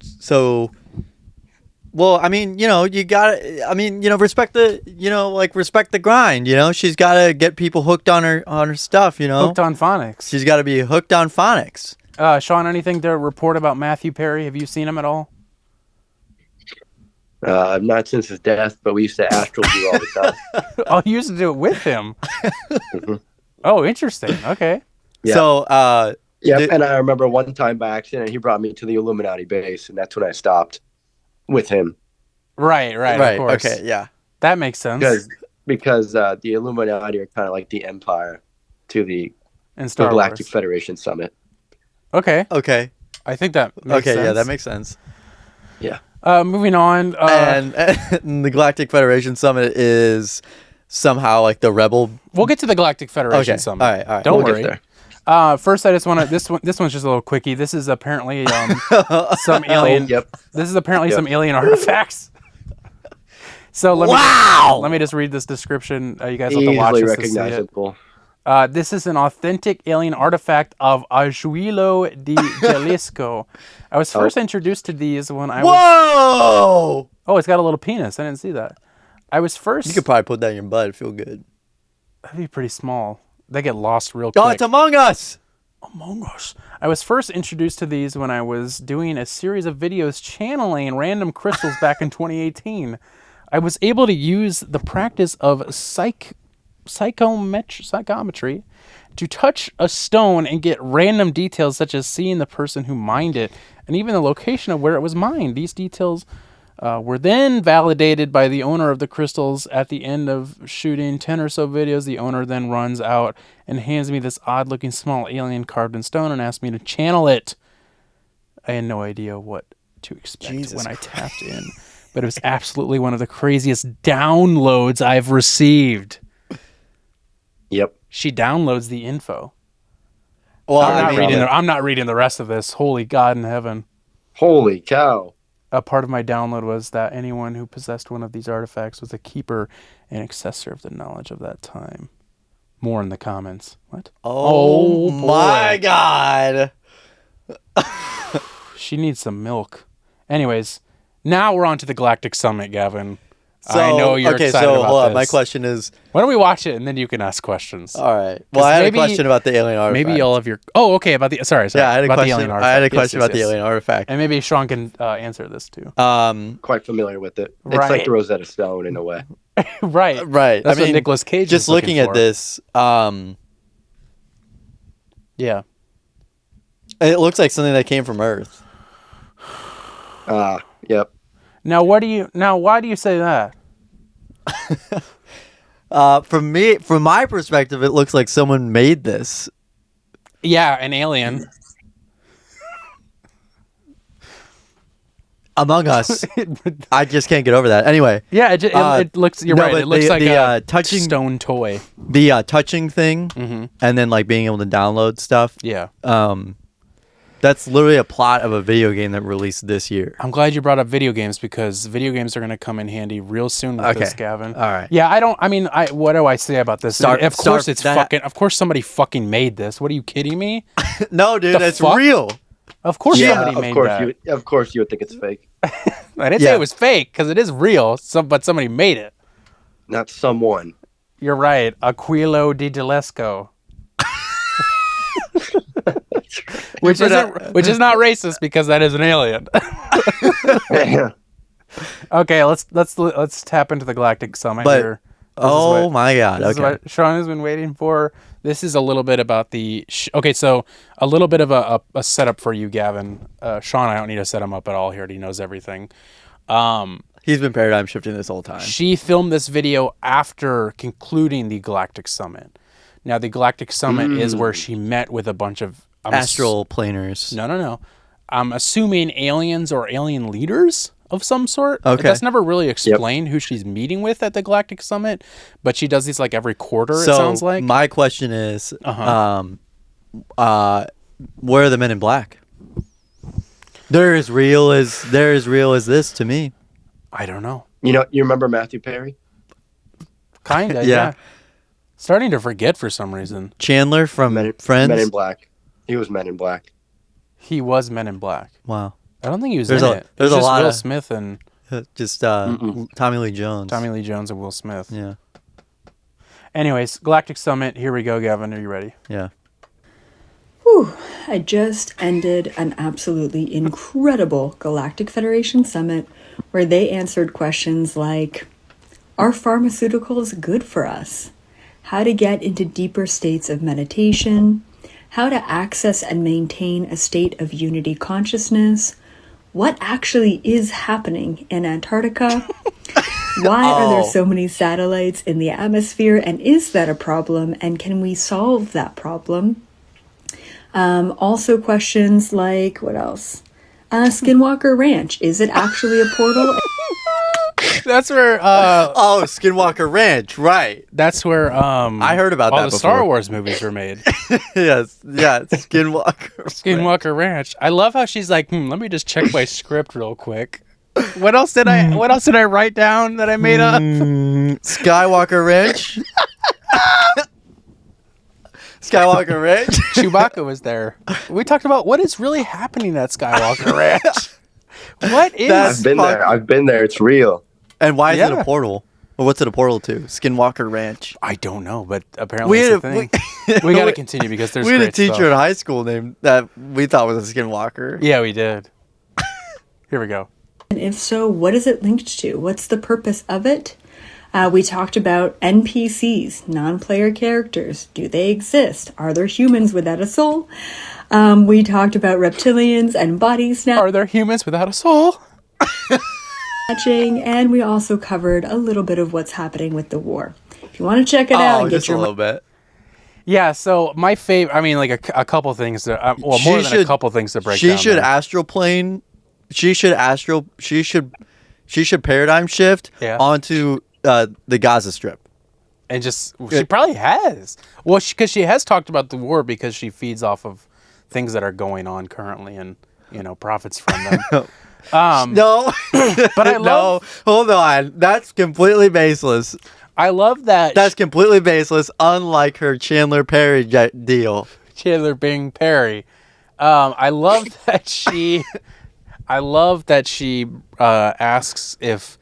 well, I mean, you gotta, I mean, respect the grind, she's gotta get people hooked on her stuff, Hooked on phonics. She's gotta be hooked on phonics. Sean, anything to report about Matthew Perry? Have you seen him at all? Not since his death, but we used to astral do all the time. Oh, you used to do it with him. Oh, interesting. Okay. Yeah. So, and I remember one time by accident, he brought me to the Illuminati base, and that's when I stopped with him. Right, of course. Okay, yeah. That makes sense. Because the Illuminati are kind of like the empire to the In Star Galactic Wars. Federation Summit. Okay. Okay. I think that makes sense. Yeah, that makes sense. Yeah. Moving on. And the Galactic Federation Summit is somehow like the rebel. We'll get to the Galactic Federation Okay. Summit. All right. Don't We'll worry. get there. First, I just want to. This one's just a little quickie. This is apparently some alien. Yep. This is apparently Yep. some alien artifacts. So let me just read this description. You guys have to watch Easily this to see it. recognizable. This is an authentic alien artifact of Ajuelo de Jalisco. I was first introduced to these when I was. Whoa! Oh, it's got a little penis. I didn't see that. I was first. You could probably put that in your butt. It'd feel good. That'd be pretty small. They get lost real quick. Oh, it's Among Us! Among Us. I was first introduced to these when I was doing a series of videos channeling random crystals back in 2018. I was able to use the practice of psychometry to touch a stone and get random details such as seeing the person who mined it and even the location of where it was mined. These details were then validated by the owner of the crystals. At the end of shooting 10 or so videos, the owner then runs out and hands me this odd-looking small alien carved in stone and asks me to channel it. I had no idea what to expect when I tapped in, but it was absolutely one of the craziest downloads I've received. Yep. She downloads the info. Well, I'm not reading the rest of this. Holy God in heaven. Holy cow. A part of my download was that anyone who possessed one of these artifacts was a keeper and accessor of the knowledge of that time. More in the comments. What? Oh boy. my God. She needs some milk. Anyways, now we're on to the Galactic Summit, Gavin. So, I know you're excited about hold on. this. My question is... Why don't we watch it and then you can ask questions? All right. Well, I had a question about the alien artifact. Maybe all of your... Oh, okay. About the... Sorry. Yeah, I had a about question. the alien artifact. I had a Yes, question yes, about the yes. alien artifact. And maybe Sean can answer this too. Quite familiar with it. It's Right. like the Rosetta Stone in a way. Right. Right. That's I mean, what Nicolas Cage just is looking looking for. at this, Yeah. it looks like something that came from Earth. Yep. Now, why do you say that? From my perspective, it looks like someone made this. Yeah, an alien. Among Us. I just can't get over that. Anyway, Yeah, it looks. You're no, right. but It looks like a touching stone toy. the touching thing, Mm-hmm. and then like being able to download stuff. Yeah. That's literally a plot of a video game that released this year. I'm glad you brought up video games because video games are going to come in handy real soon with this, Gavin. All right. Yeah, what do I say about this? Of course somebody fucking made this. What are you kidding me? No, dude, The it's fuck? real. Of course Yeah, somebody made of course that. of course you would think it's fake. I didn't say Yeah. it was fake because it is real, but somebody made it. Not someone. You're right. Ajuelo de Jalisco. Which is not racist because that is an alien. Okay, let's tap into the Galactic Summit But here. oh my God, This is okay. what Sean has been waiting for. This is a little bit about the... okay, so a little bit of a setup for you, Gavin. Sean, I don't need to set him up at all. He already knows everything. He's been paradigm shifting this whole time. She filmed this video after concluding the Galactic Summit. Now, the Galactic Summit is where she met with a bunch of... Astral planers. No. I'm assuming aliens or alien leaders. of some sort. Okay. That's never really explained who she's meeting with at the Galactic Summit, but she does these like every quarter, it sounds like. My question is, where are the Men in Black? They're as real as this to me. I don't know. You remember Matthew Perry? Kinda, yeah. Starting to forget for some reason. Chandler from Friends? Men in Black. He was Men in Black. He was Men in Black. Wow. I don't think he was There's in a- it. there's It was a just lot Will of- Smith and Just Tommy Lee Jones. Tommy Lee Jones and Will Smith. Yeah. Anyways, Galactic Summit. Here we go, Gavin. Are you ready? Yeah. Whew, I just ended an absolutely incredible Galactic Federation summit where they answered questions like, are pharmaceuticals good for us? How to get into deeper states of meditation? How to access and maintain a state of unity consciousness? What actually is happening in Antarctica? Why are there so many satellites in the atmosphere, and is that a problem, and can we solve that problem? Also questions like, what else? Skinwalker Ranch, is it actually a portal? That's where. Skinwalker Ranch, right? That's where. I heard about all that the before. Star Wars movies were made. Yes, Skinwalker. Skinwalker Ranch. I love how she's like, let me just check my script real quick. What else did I write down that I made up? Skywalker Ranch. Skywalker Ranch. Chewbacca was there. We talked about what is really happening at Skywalker Ranch. What is? That's I've been there. It's real. And why is it Yeah. a portal? Or what's it a portal to? Skinwalker Ranch. I don't know, but apparently it's a thing. We got to continue because there's we had a great teacher stuff. in high school named that we thought was a Skinwalker. Yeah, we did. Here we go. And if so, what is it linked to? What's the purpose of it? We talked about NPCs, non-player characters. Do they exist? Are there humans without a soul? We talked about reptilians and body Are there humans without a soul? snatching, and we also covered a little bit of what's happening with the war. If you want to check it out and get just a your little bit. Yeah, so my favorite, I mean, like a couple things that, more than a couple things to break down. She should there. astral plane. She should paradigm shift onto the Gaza Strip. And just, she probably has. Well, because she has talked about the war because she feeds off of things that are going on currently and, profits from them. No, but I love. No, hold on. That's completely baseless. I love that. That's completely baseless. Unlike her Chandler Perry deal. Chandler Bing Perry. I love that she. I love that she asks if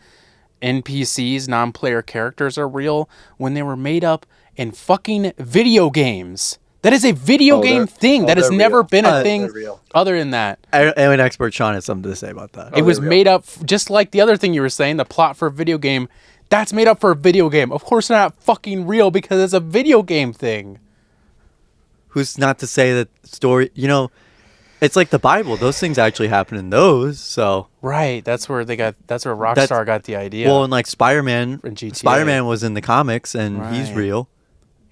NPCs, non-player characters, are real when they were made up in fucking video games. That is a video game thing. That has never been a thing other than that. An expert Sean has something to say about that. It was made up just like the other thing you were saying, the plot for a video game. That's made up for a video game. Of course they're not fucking real because it's a video game thing. Who's not to say that story, it's like the Bible. Those things actually happen in those, so. Right. That's where Rockstar got the idea. Well, and like Spider-Man was in the comics and he's real.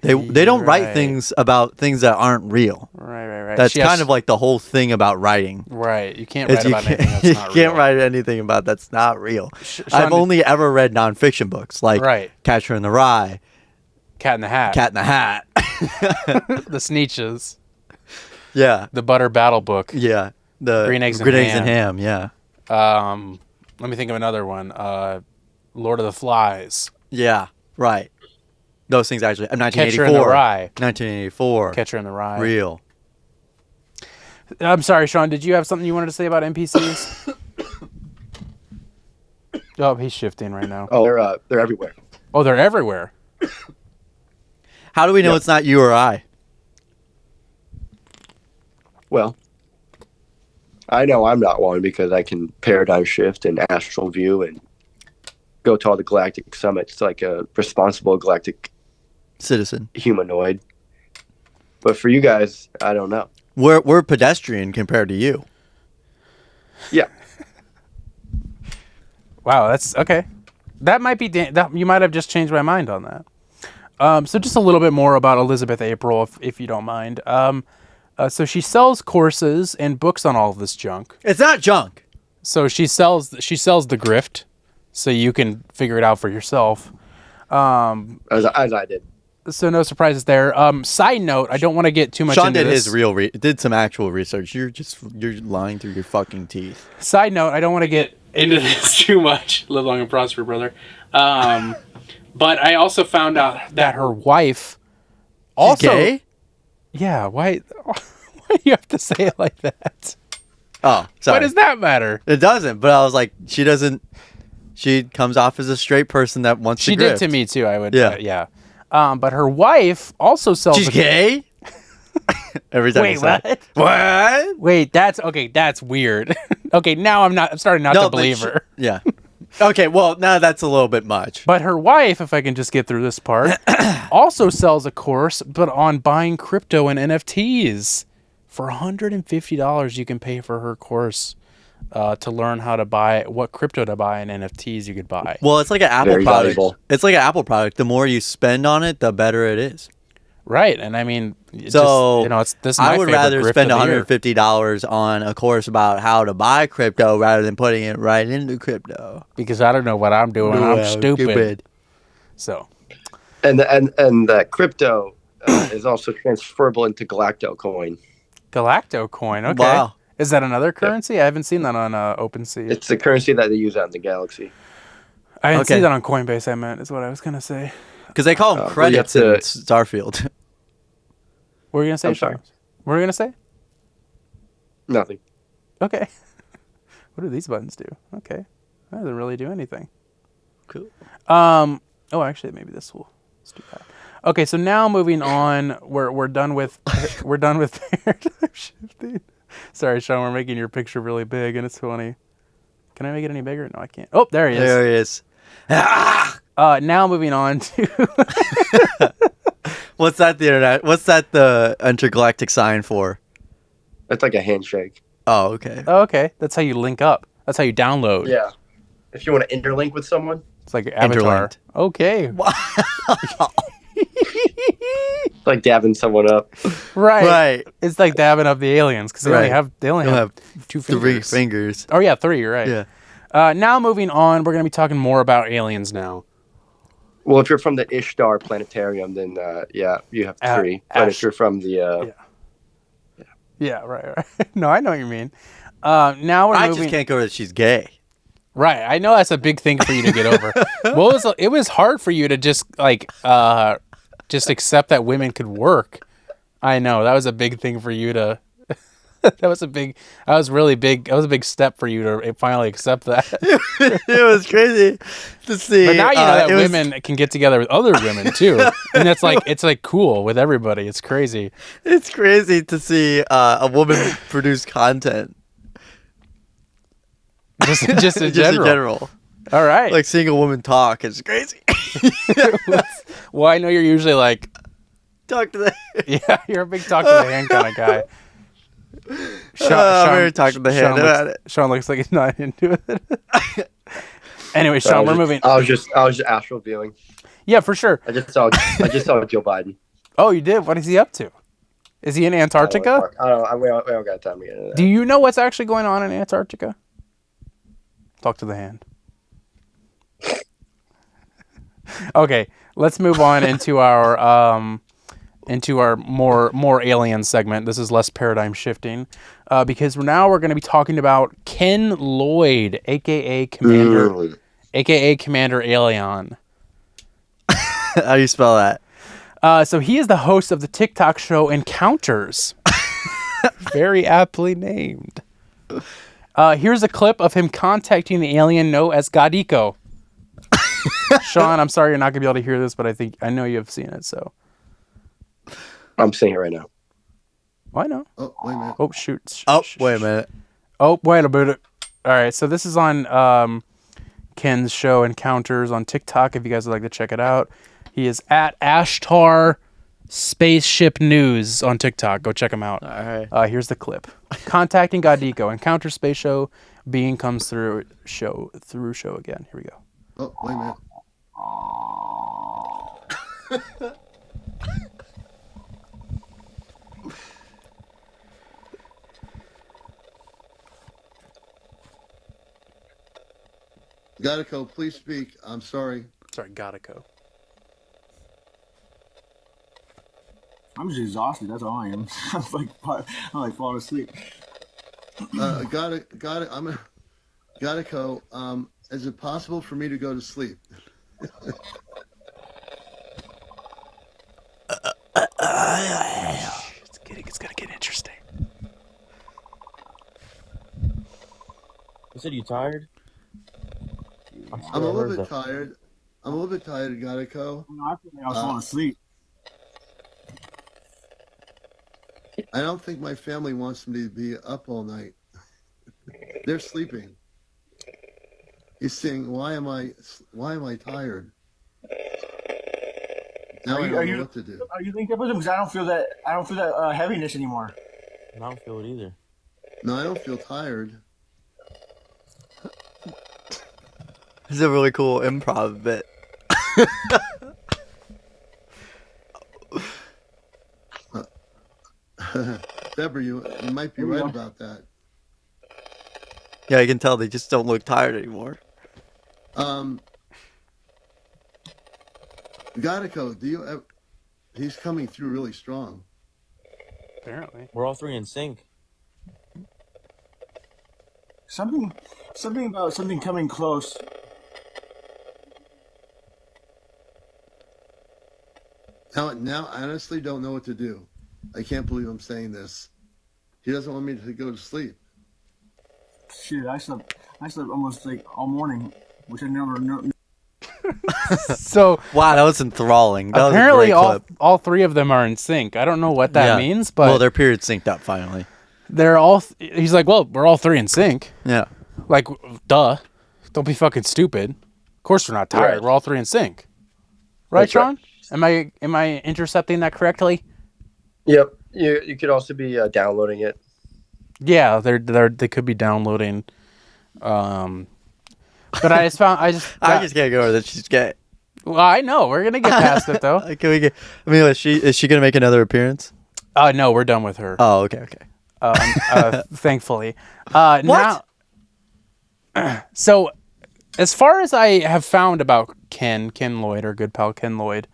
They don't write things about things that aren't real. Right. That's kind of like the whole thing about writing. Right. You can't write about anything that's not real. You can't write anything about that's not real. I've only ever read nonfiction books like Catcher in the Rye, Cat in the Hat, The Sneetches, the Butter Battle Book, the Green Eggs and Ham, yeah. Let me think of another one. Lord of the Flies. Yeah, right. Those things actually. 1984. Catcher in the Rye. 1984. Catcher in the Rye. Real. I'm sorry, Sean. Did you have something you wanted to say about NPCs? Oh, he's shifting right now. Oh, they're everywhere. Oh, they're everywhere. How do we know it's not you or I? Well, I know I'm not one because I can paradigm shift and astral view and go to all the galactic summits like a responsible galactic citizen humanoid. But for you guys, I don't know. We're pedestrian compared to you. Yeah. Wow, that's okay. That might be that you might have just changed my mind on that. So just a little bit more about Elizabeth April, if you don't mind. So she sells courses and books on all of this junk. It's not junk. So she sells the grift, so you can figure it out for yourself. As I did. So no surprises there. Side note, I don't want to get too much Sean into did this. his did some actual research. You're lying through your fucking teeth. Side note, I don't want to get into this too much. Live long and prosper, brother. But I also found out that her wife also... She's gay? Yeah, why do you have to say it like that? Oh, sorry. Why does that matter? It doesn't, but I was like, she comes off as a straight person that wants to grift. She did to me too, I would. Yeah. Yeah. But her wife also sells... She's gay? Every time Wait, you say what? What? Wait, that's weird. Okay, now I'm starting not to believe her. Yeah. Okay, well, now that's a little bit much. But her wife, if I can just get through this part, also sells a course, but on buying crypto and NFTs. For $150, you can pay for her course to learn how to buy, what crypto to buy and NFTs you could buy. Well, it's like an Apple Very product. valuable. It's like an Apple product. The more you spend on it, the better it is. Right, and I mean, So this is my I would favorite rather grift spend of the year. $150 on a course about how to buy crypto rather than putting it right into crypto. Because I don't know what I'm doing. I'm stupid. So, And that crypto is also transferable into Galacto coin. Galacto coin. Okay. Wow. Is that another currency? I haven't seen that on OpenSea. It's the currency that they use out in the galaxy. I didn't Okay. see that on Coinbase. I meant is what I was gonna say. Because they call them Well, you credits have to- in Starfield. What were you gonna say? I'm sorry. Sean? What were you gonna say? Nothing. Okay. What do these buttons do? Okay. That doesn't really do anything. Cool. Oh, actually, maybe this will. Let's do that. Okay, so now moving on, we're done with paradigm shifting. Sorry, Sean, we're making your picture really big, and it's funny. Can I make it any bigger? No, I can't. Oh, there he is. There he is. Now moving on to What's that the internet? What's that the intergalactic sign for? That's like a handshake. Oh, okay. oh, okay, that's how you link up. That's how you download. Yeah. If you want to interlink with someone, It's like your avatar. Interlinked. Okay. it's like dabbing someone up. Right. Right. It's like dabbing up the aliens because they only Right. have You'll have have two 3 fingers. fingers. Oh yeah, 3. You're right. Yeah. Now moving on, we're gonna be talking more about aliens now. Well, if you're from the Ishtar Planetarium, then yeah, you have 3. But if you're from the Yeah, right. No, I know what you mean. Now we're I moving. just can't go that she's gay. Right, I know that's a big thing for you to get over. Well, it was hard for you to just just accept that women could work. I know that was a big thing for you to. That was a big step for you to finally accept that. It was crazy to see. But now you know that it was- women can get together with other women too, and it's like cool with everybody. It's crazy. It's crazy to see a woman produce content. Just in Just general. in general. All right. Like seeing a woman talk is crazy. Well, I know you're usually like, Talk to the. yeah, you're a big talk to the hand kind of guy. I'm gonna talk to the hand about it. Sean looks like he's not into it. Anyway, Sean, we're moving. I was just astral viewing. Yeah, for sure. I just saw Joe Biden. Oh, you did? What is he up to? Is he in Antarctica? I don't know. We don't got time to get into that. Do you know what's actually going on in Antarctica? Talk to the hand. Okay, let's move on into our more alien segment. This is less paradigm shifting, because now we're going to be talking about Ken Lloyd, aka Commander Alien. How do you spell that? So he is the host of the TikTok show Encounters. Very aptly named. Here's a clip of him contacting the alien known as Gadiko. Sean, I'm sorry you're not going to be able to hear this, but I know you have seen it, so. I'm seeing it right now. Why not? Oh, wait a minute. Oh, shoot. Wait a minute. Oh, wait a minute. All right, so this is on Ken's show Encounters on TikTok, if you guys would like to check it out. He is at Ashtar Spaceship News on TikTok. Go check him out. All right. Here's the clip. Contacting Gadiko. Encounter space show. Being comes through show again. Here we go. Oh, wait a minute. Gadico, please speak. I'm sorry. Sorry, Godico. I'm just exhausted. That's all I am. I'm like falling asleep. Got it. Gadico, is it possible for me to go to sleep? It's gonna get interesting. You said you tired? I'm a little bit tired. Gadico. I feel like I was falling asleep. I don't think my family wants me to be up all night. They're sleeping. He's saying, "Why am I tired?" Now I don't know what to do. Are you linked up with him? Because I don't feel that heaviness anymore. I don't feel it either. No, I don't feel tired. This is a really cool improv bit. Deborah, you might be right about that. Yeah, I can tell they just don't look tired anymore. Gadico, he's coming through really strong. Apparently. We're all three in sync. Something about something coming close. Now, I honestly don't know what to do. I can't believe I'm saying this. He doesn't want me to go to sleep. Shit, I slept almost like all morning, which I never know. So wow, that was enthralling. That apparently, was a great clip. all three of them are in sync. I don't know what that means, but well, their period synced up finally. They're all. He's like, well, we're all three in sync. Yeah. Like, duh. Don't be fucking stupid. Of course, we're not tired. Right. We're all three in sync. Right, That's Sean? right. Am I intercepting that correctly? Yep. You could also be downloading it. Yeah, they could be downloading. But I just can't go over that she's gay. Well, I know we're gonna get past it though. Is she gonna make another appearance? No, we're done with her. Oh, okay. Thankfully. Now, so as far as I have found about Ken Lloyd, or good pal Ken Lloyd,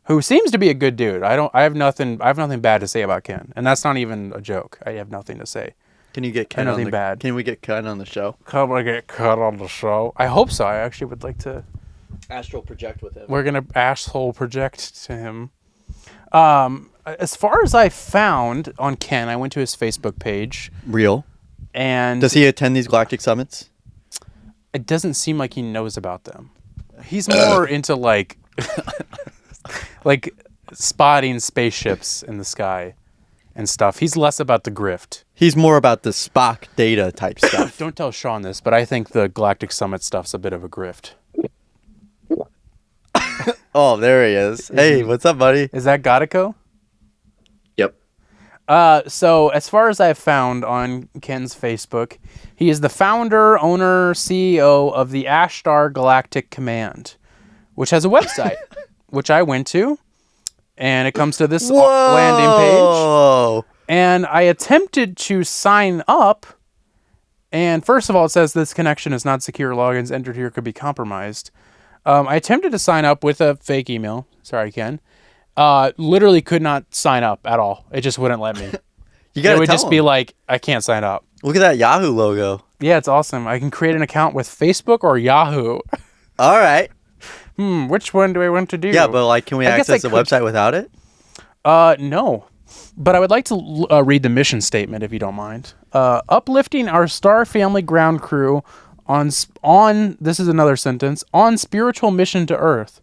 who seems to be a good dude. I have nothing bad to say about Ken, and that's not even a joke. I have nothing to say. Can you get Ken nothing bad? Can we get Ken on the show? Can we get Ken on the show? I hope so. I actually would like to astral project with him. We're gonna asshole project to him. As far as I found on Ken, I went to his Facebook page. Real. And does he attend these galactic summits? It doesn't seem like he knows about them. He's more into like spotting spaceships in the sky and stuff. He's less about the grift. He's more about the Spock data type stuff. Don't tell Sean this, but I think the Galactic Summit stuff's a bit of a grift. Oh, there he is. Hey, what's up, buddy? Is that Godico? Yep. So as far as I've found on Ken's Facebook, he is the founder, owner, CEO of the Ashtar Galactic Command, which has a website, which I went to, and it comes to this landing page. And I attempted to sign up, and first of all, it says this connection is not secure. Logins entered here could be compromised. I attempted to sign up with a fake email. Sorry, Ken. Literally could not sign up at all. It just wouldn't let me. It would just be like, I can't sign up. Look at that Yahoo logo. Yeah, it's awesome. I can create an account with Facebook or Yahoo. All right. Which one do I want to do? Yeah, but can we access the website without it? No. But I would like to read the mission statement, if you don't mind. Uplifting our Star Family ground crew on this is another sentence, on spiritual mission to Earth.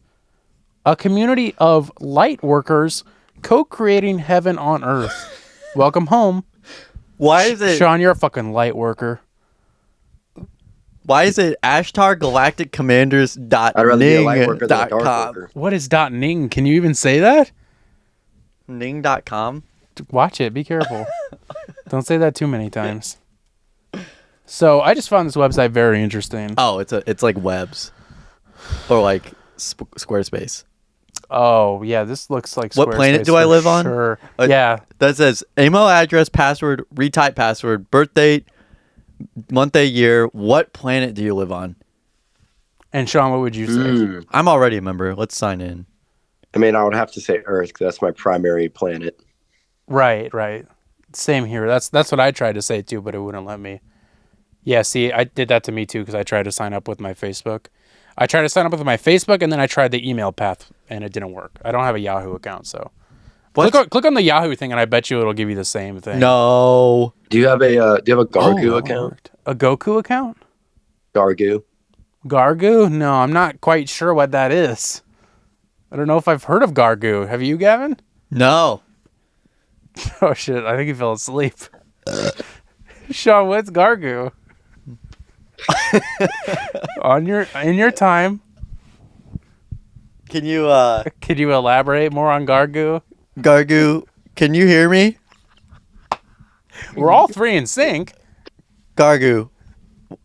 A community of light workers co-creating heaven on Earth. Welcome home. Why is it... Sean, you're a fucking light worker. Why is it Ashtar Galactic Commanders .ning.com? What is .ning? Can you even say that? Ning.com? Watch it. Be careful. Don't say that too many times. So I just found this website very interesting. Oh, it's like webs. Or like Squarespace. Oh, yeah. This looks like Squarespace. What planet do I live on? Sure. Yeah. That says email address, password, retype password, birth date, month, day, year. What planet do you live on? And Sean, what would you say? I'm already a member. Let's sign in. I mean, I would have to say Earth because that's my primary planet. Right. Same here. That's what I tried to say too, but it wouldn't let me. Yeah, see, I did that to me too because I tried to sign up with my Facebook. I tried to sign up with my Facebook and then I tried the email path and it didn't work. I don't have a Yahoo account, so click on the Yahoo thing and I bet you it'll give you the same thing. No. Do you have a Gargoo account? A Goku account? Gargoo. Gargoo? No, I'm not quite sure what that is. I don't know if I've heard of Gargoo. Have you, Gavin? No. Oh shit! I think he fell asleep. Sean, what's Gargoo? In your time. Can you elaborate more on Gargoo? Gargoo, can you hear me? We're all three in sync. Gargoo.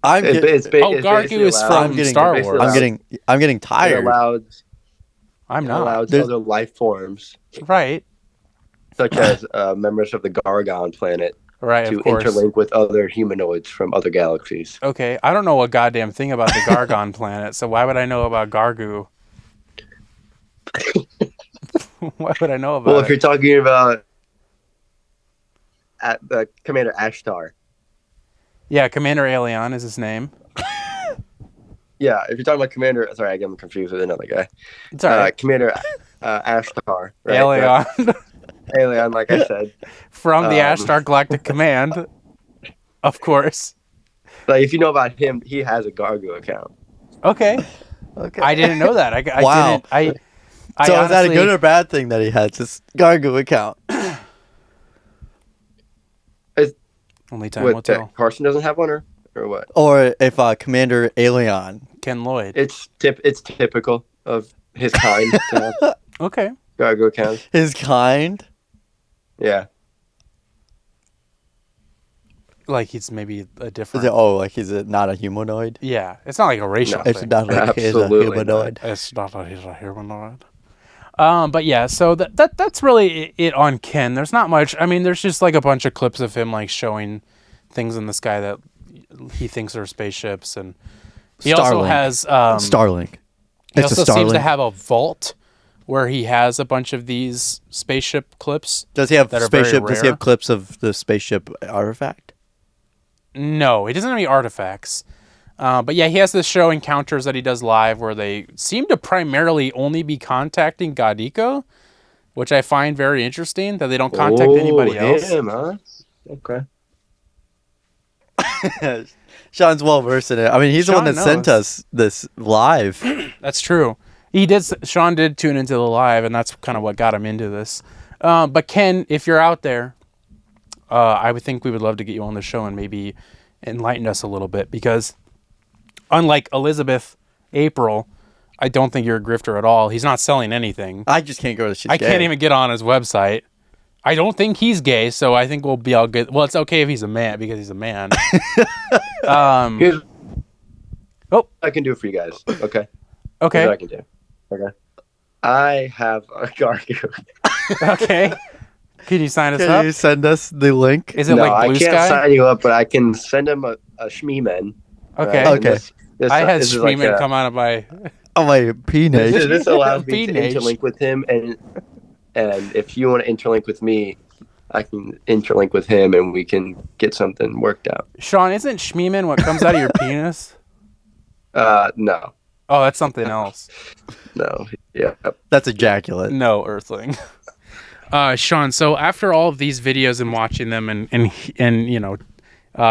Gargoo is from Star Wars. I'm getting tired. I'm not. It allows other life forms. Right. Such as members of the Gargon planet. Right, to of course. interlink with other humanoids from other galaxies. Okay, I don't know a goddamn thing about the Gargon planet, so why would I know about Gargoo? Why would I know about it? Well, if you're talking about the Commander Ashtar. Yeah, Commander Alien is his name. Yeah, if you're talking about Commander... Sorry, I get him confused with another guy. It's all right. Commander Ashtar. Right? Alien. Alien, like I said. From the Ashtar Galactic Command, of course. Like, if you know about him, he has a Gargoo account. Okay. I didn't know that. Wow. I So is that a good or bad thing that he has this Gargoo account? Only time will tell. Carson doesn't have one, or what? Or if Commander Alien. Ken Lloyd. It's typical of his kind to have okay. Gargoo accounts. His kind? Yeah. Like he's maybe a different... like he's not a humanoid? Yeah. It's not like a racial thing. It's not like he's a humanoid. It's not like he's a humanoid. But yeah, so that's really it on Ken. There's not much. I mean, there's just like a bunch of clips of him like showing things in the sky that he thinks are spaceships, and he also has Starlink. He also seems to have a vault where he has a bunch of these spaceship clips. Does he have spaceship? Does he have clips of the spaceship artifact? No, he doesn't have any artifacts. But yeah, he has this show Encounters that he does live where they seem to primarily only be contacting Gadiko, which I find very interesting that they don't contact anybody else. Him, huh? Okay. Sean's well versed in it. I mean, he's the one that sent us this live. That's true. Sean did tune into the live, and that's kind of what got him into this. But Ken, if you're out there, I would think we would love to get you on the show and maybe enlighten us a little bit, because unlike Elizabeth April, I don't think you're a grifter at all. He's not selling anything. I just can't go to shit. I can't even get on his website. I don't think he's gay, so I think we'll be all good. Well, it's okay if he's a man because he's a man. Here's what I can do for you guys. Okay. Okay. Here's what I can do. Okay. I have a Gargoo. Okay. Can you sign us up? Can you send us the link? Is it like Blue I can't Sky? sign you up, but I can send him a Shmeeman. Okay. Right? Okay. I had Shmeeman come out of my... Oh, my penis. This allows me to Penis. interlink with him, and if you want to interlink with me, I can interlink with him, and we can get something worked out. Sean, isn't Shmeeman what comes out of your penis? No. Oh, that's something else. No. Yeah. That's ejaculate. No, Earthling. Sean, so after all of these videos and watching them and you know,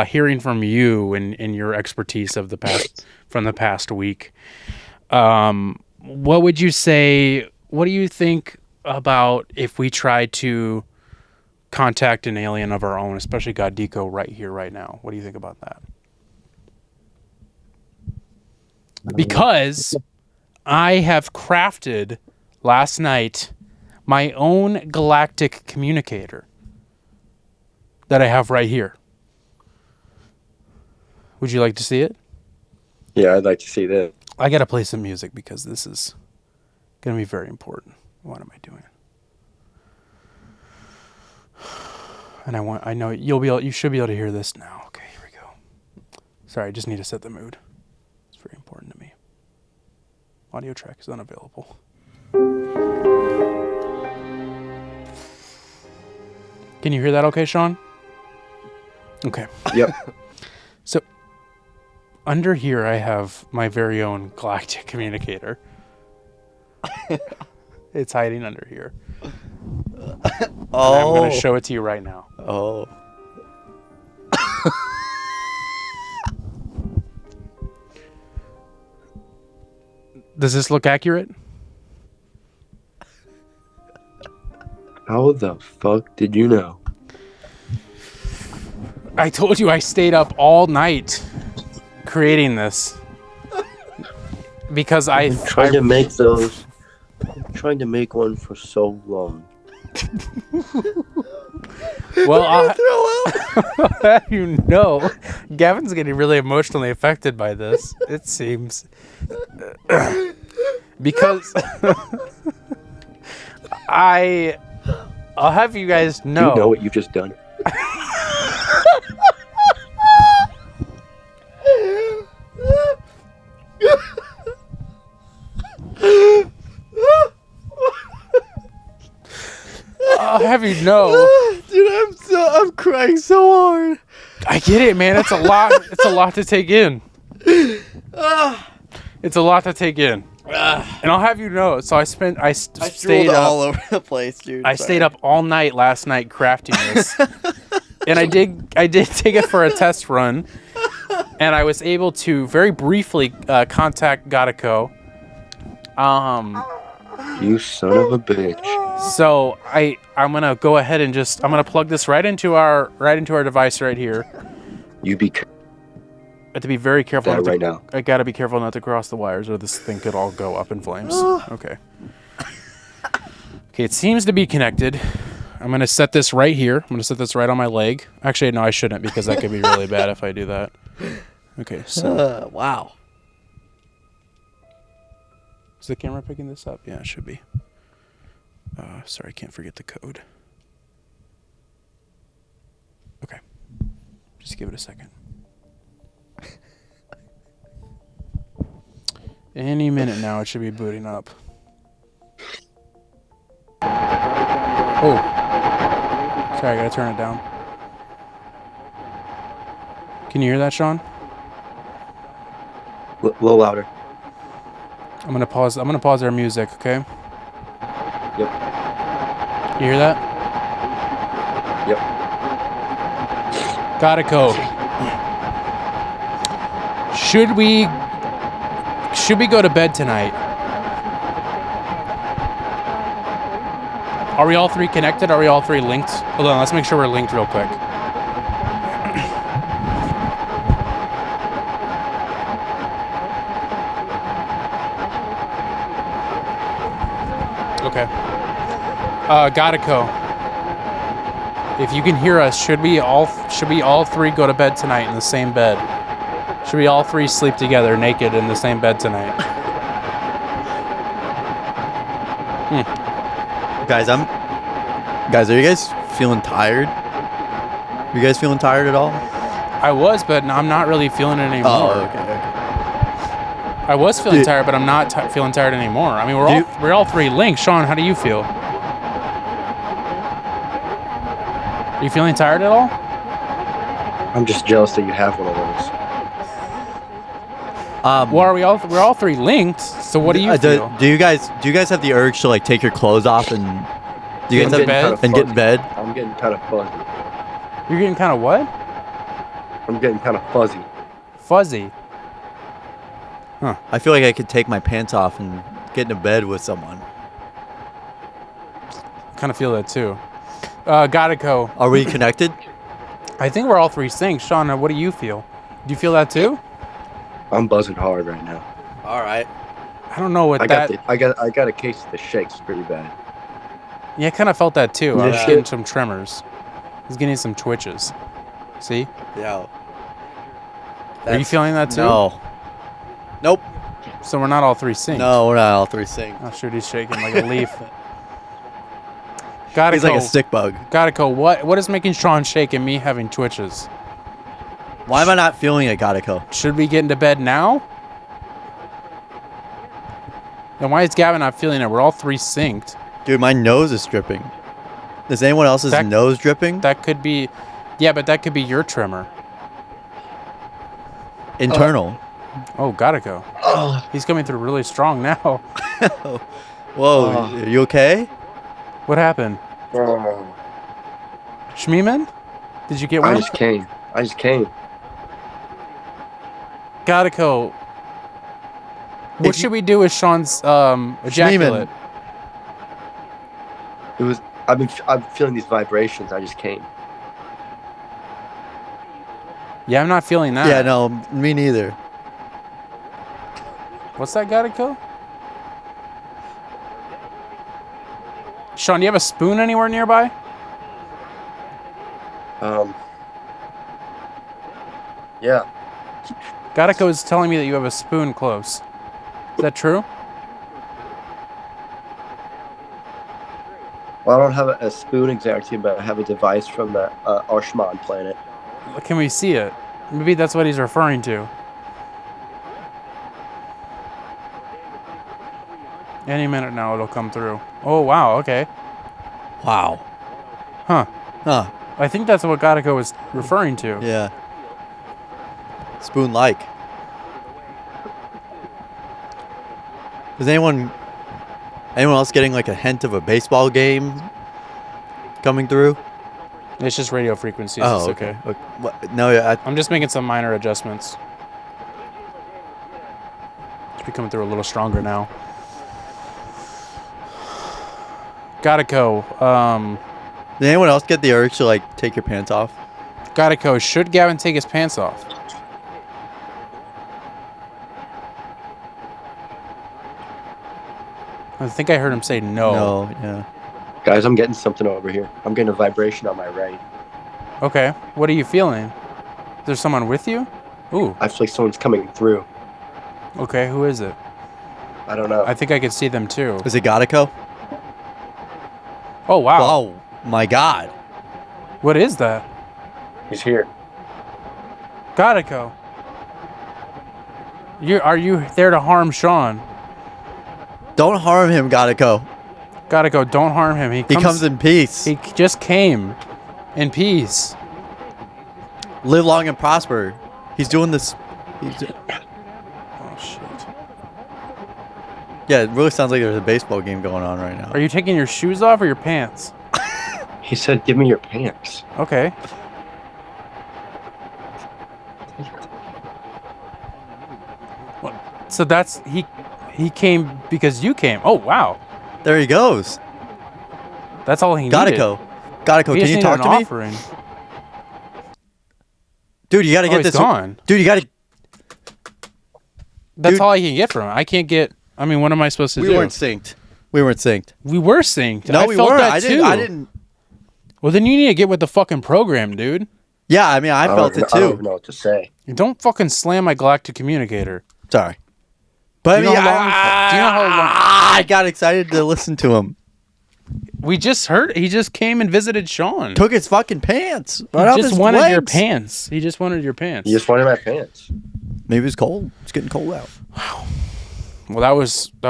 hearing from you and your expertise of the past week, what would you say? What do you think about if we try to contact an alien of our own, especially Gadiko right here, right now? What do you think about that? Because I have crafted last night my own galactic communicator that I have right here. Would you like to see it? Yeah, I'd like to see that. I got to play some music because this is going to be very important. What am I doing? And I know you should be able to hear this now. Okay, here we go. Sorry, I just need to set the mood. It's very important to me. Audio track is unavailable. Can you hear that okay, Sean? Okay. Yep. So, under here I have my very own galactic communicator. It's hiding under here. Oh. And I'm going to show it to you right now. Oh. Does this look accurate? How the fuck did you know? I told you I stayed up all night creating this. Because I've been trying to make those. I'm trying to make one for so long. Well, I'll have you know, Gavin's getting really emotionally affected by this, it seems. Because I'll have you guys know. Do you know what you've just done? I'll have you know. Dude, I'm crying so hard. I get it, man. It's a lot. It's a lot to take in. It's a lot to take in. And I'll have you know. So I stayed up all over the place, dude. I stayed up all night last night crafting this. And I did take it for a test run. And I was able to very briefly contact Gatico. You son of a bitch. So I'm gonna go ahead and I'm gonna plug this right into our device right here. You be. I have to be very careful. Right now. I gotta be careful not to cross the wires, or this thing could all go up in flames. Okay. Okay, it seems to be connected. I'm gonna set this right here. I'm gonna set this right on my leg. Actually, no, I shouldn't, because that could be really bad if I do that. Okay, so. Wow. Is the camera picking this up? Yeah, it should be. Sorry, I can't forget the code. Okay. Just give it a second. Any minute now, it should be booting up. Oh. Sorry, I gotta turn it down. Can you hear that, Sean? A little louder. I'm gonna pause our music, okay? Yep. You hear that? Yep. Gatico. Should we go to bed tonight? Are we all three connected? Are we all three linked? Hold on, let's make sure we're linked real quick. Okay. Gatico. If you can hear us, should we all three go to bed tonight in the same bed? Should we all three sleep together naked in the same bed tonight? Guys, are you guys feeling tired? Are you guys feeling tired at all? I was, but I'm not really feeling it anymore. Oh, okay. I was feeling tired, but I'm not feeling tired anymore. I mean, we're all three linked. Sean, how do you feel? Are you feeling tired at all? I'm just jealous that you have one of those. Well, we're all three linked. So what do you feel? Do you guys have the urge to like take your clothes off and get in bed? I'm getting kind of fuzzy. You're getting kind of what? I'm getting kind of fuzzy. Fuzzy. Huh. I feel like I could take my pants off and get into bed with someone. Kind of feel that too. Gatico. Are we connected? I think we're all three synced. Sean, what do you feel? Do you feel that too? I'm buzzing hard right now. All right. I don't know what I got a case of the shakes pretty bad. Yeah, I kind of felt that too. I was getting some tremors. I was getting some twitches. See? Yeah. Are you feeling that too? No. Nope. So we're not all three synced. No, we're not all three synced. Oh, shoot, he's shaking like a leaf. Gatico. He's like a stick bug. Gatico, what is making Sean shake and me having twitches? Why am I not feeling it, Gatico? Should we get into bed now? Then why is Gavin not feeling it? We're all three synced. Dude, my nose is dripping. Is anyone else's nose dripping? That could be... Yeah, but that could be your tremor. Internal. Oh, gotta go. He's coming through really strong now. Whoa, are you okay? What happened? Shmeeman? Did you get one? I just came. Gotta go. What should we do with Sean's ejaculate? It was. I'm feeling these vibrations. I just came. Yeah, I'm not feeling that. Yeah, no, me neither. What's that, gotta go? Sean, do you have a spoon anywhere nearby? Yeah. Gatiko is telling me that you have a spoon close. Is that true? Well, I don't have a spoon exactly, but I have a device from the Arshman planet. Can we see it? Maybe that's what he's referring to. Any minute now it'll come through. Oh, wow, okay. Wow. Huh. Huh. I think that's what Gatiko was referring to. Yeah. Spoon-like. Is anyone else getting like a hint of a baseball game coming through? It's just radio frequencies. Oh, it's okay. What? No, yeah. I'm just making some minor adjustments. It's coming through a little stronger now. Gatiko. Did anyone else get the urge to like take your pants off? Gatiko, should Gavin take his pants off? I think I heard him say no. No, yeah. Guys, I'm getting something over here. I'm getting a vibration on my right. Okay. What are you feeling? Is there someone with you? Ooh. I feel like someone's coming through. Okay, who is it? I don't know. I think I could see them too. Is it Gatiko? Oh, wow. Oh, my God. What is that? He's here. Gatiko. Are you there to harm Sean? Don't harm him, Gatiko. Gatiko, don't harm him. He comes in peace. He just came in peace. Live long and prosper. He's doing this. Oh, shit. Yeah, it really sounds like there's a baseball game going on right now. Are you taking your shoes off or your pants? He said, give me your pants. Okay. So that's... He came because you came. Oh, wow. There he goes. That's all he needed. Gatiko, can you talk to me? Offering. Dude, you got to get this. Gone. Dude, you got to... That's all I can get from him. I can't get... I mean, what am I supposed to do? We weren't synced. We were synced. No, we felt weren't. That too. I didn't... Well, then you need to get with the fucking program, dude. Yeah, I mean, I felt it too. I don't even know what to say. Don't fucking slam my galactic communicator. Sorry. But do you know how long? I got excited to listen to him. We just heard. He just came and visited Sean. Took his fucking pants. He just wanted your pants. He just wanted your pants. He just wanted my pants. Maybe it's cold. It's getting cold out. Wow. Well, that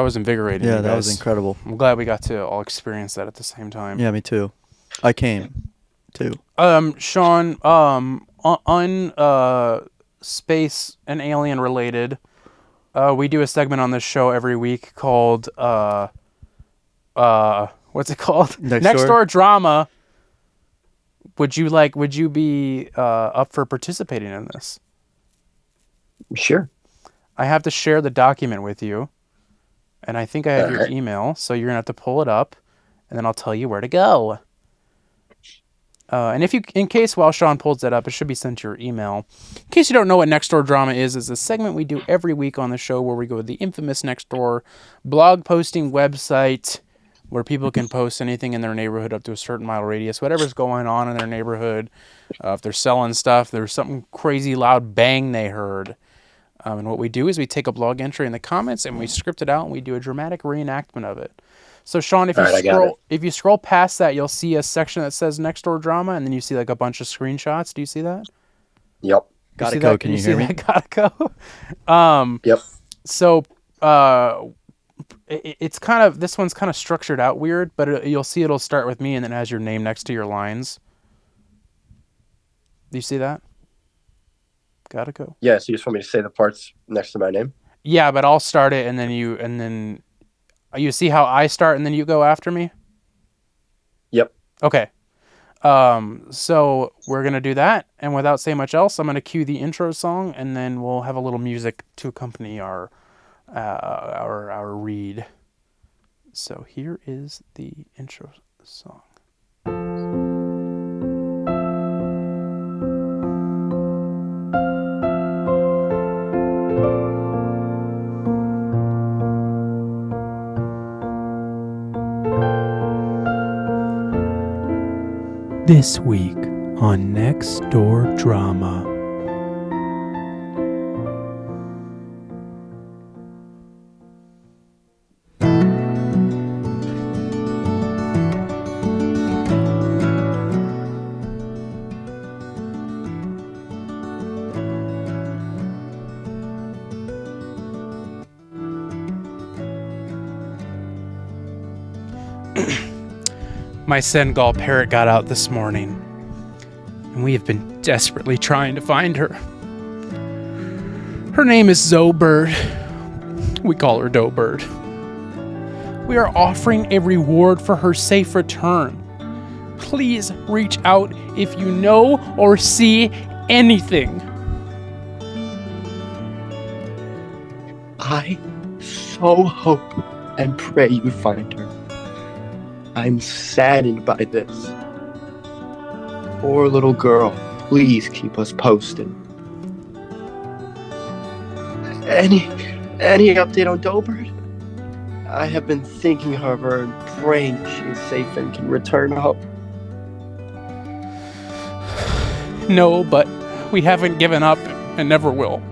was invigorating. Yeah, that was incredible. I'm glad we got to all experience that at the same time. Yeah, me too. I came too. Sean, space and alien related. We do a segment on this show every week called what's it called? Nextdoor Drama. Would you be up for participating in this? Sure. I have to share the document with you, and I think I have your email, so you're gonna have to pull it up, and then I'll tell you where to go. And in case while Sean pulls that up, it should be sent to your email. In case you don't know what Nextdoor Drama is a segment we do every week on the show where we go to the infamous Nextdoor blog posting website where people can post anything in their neighborhood up to a certain mile radius, whatever's going on in their neighborhood. If they're selling stuff, there's something crazy loud bang they heard. And what we do is we take a blog entry in the comments and we script it out and we do a dramatic reenactment of it. So Sean, if you scroll past that, you'll see a section that says Nextdoor Drama, and then you see like a bunch of screenshots. Do you see that? Yep. Gotta go. Can you hear me? Gotta go. Yep. So it's kind of, this one's kind of structured out weird, but you'll see it'll start with me and then it has your name next to your lines. Do you see that? Gotta go. Yeah, so you just want me to say the parts next to my name? Yeah, but I'll start it and then you see how I start and then you go after me? Yep. Okay. So we're going to do that. And without saying much else, I'm going to cue the intro song and then we'll have a little music to accompany our read. So here is the intro song. This week on Nextdoor Drama. My Senegal parrot got out this morning, and we have been desperately trying to find her. Her name is Zoe Bird. We call her Doe Bird. We are offering a reward for her safe return. Please reach out if you know or see anything. I so hope and pray you find her. I'm saddened by this. Poor little girl. Please keep us posted. Any update on Dobert? I have been thinking of her and praying she is safe and can return home. No, but we haven't given up and never will.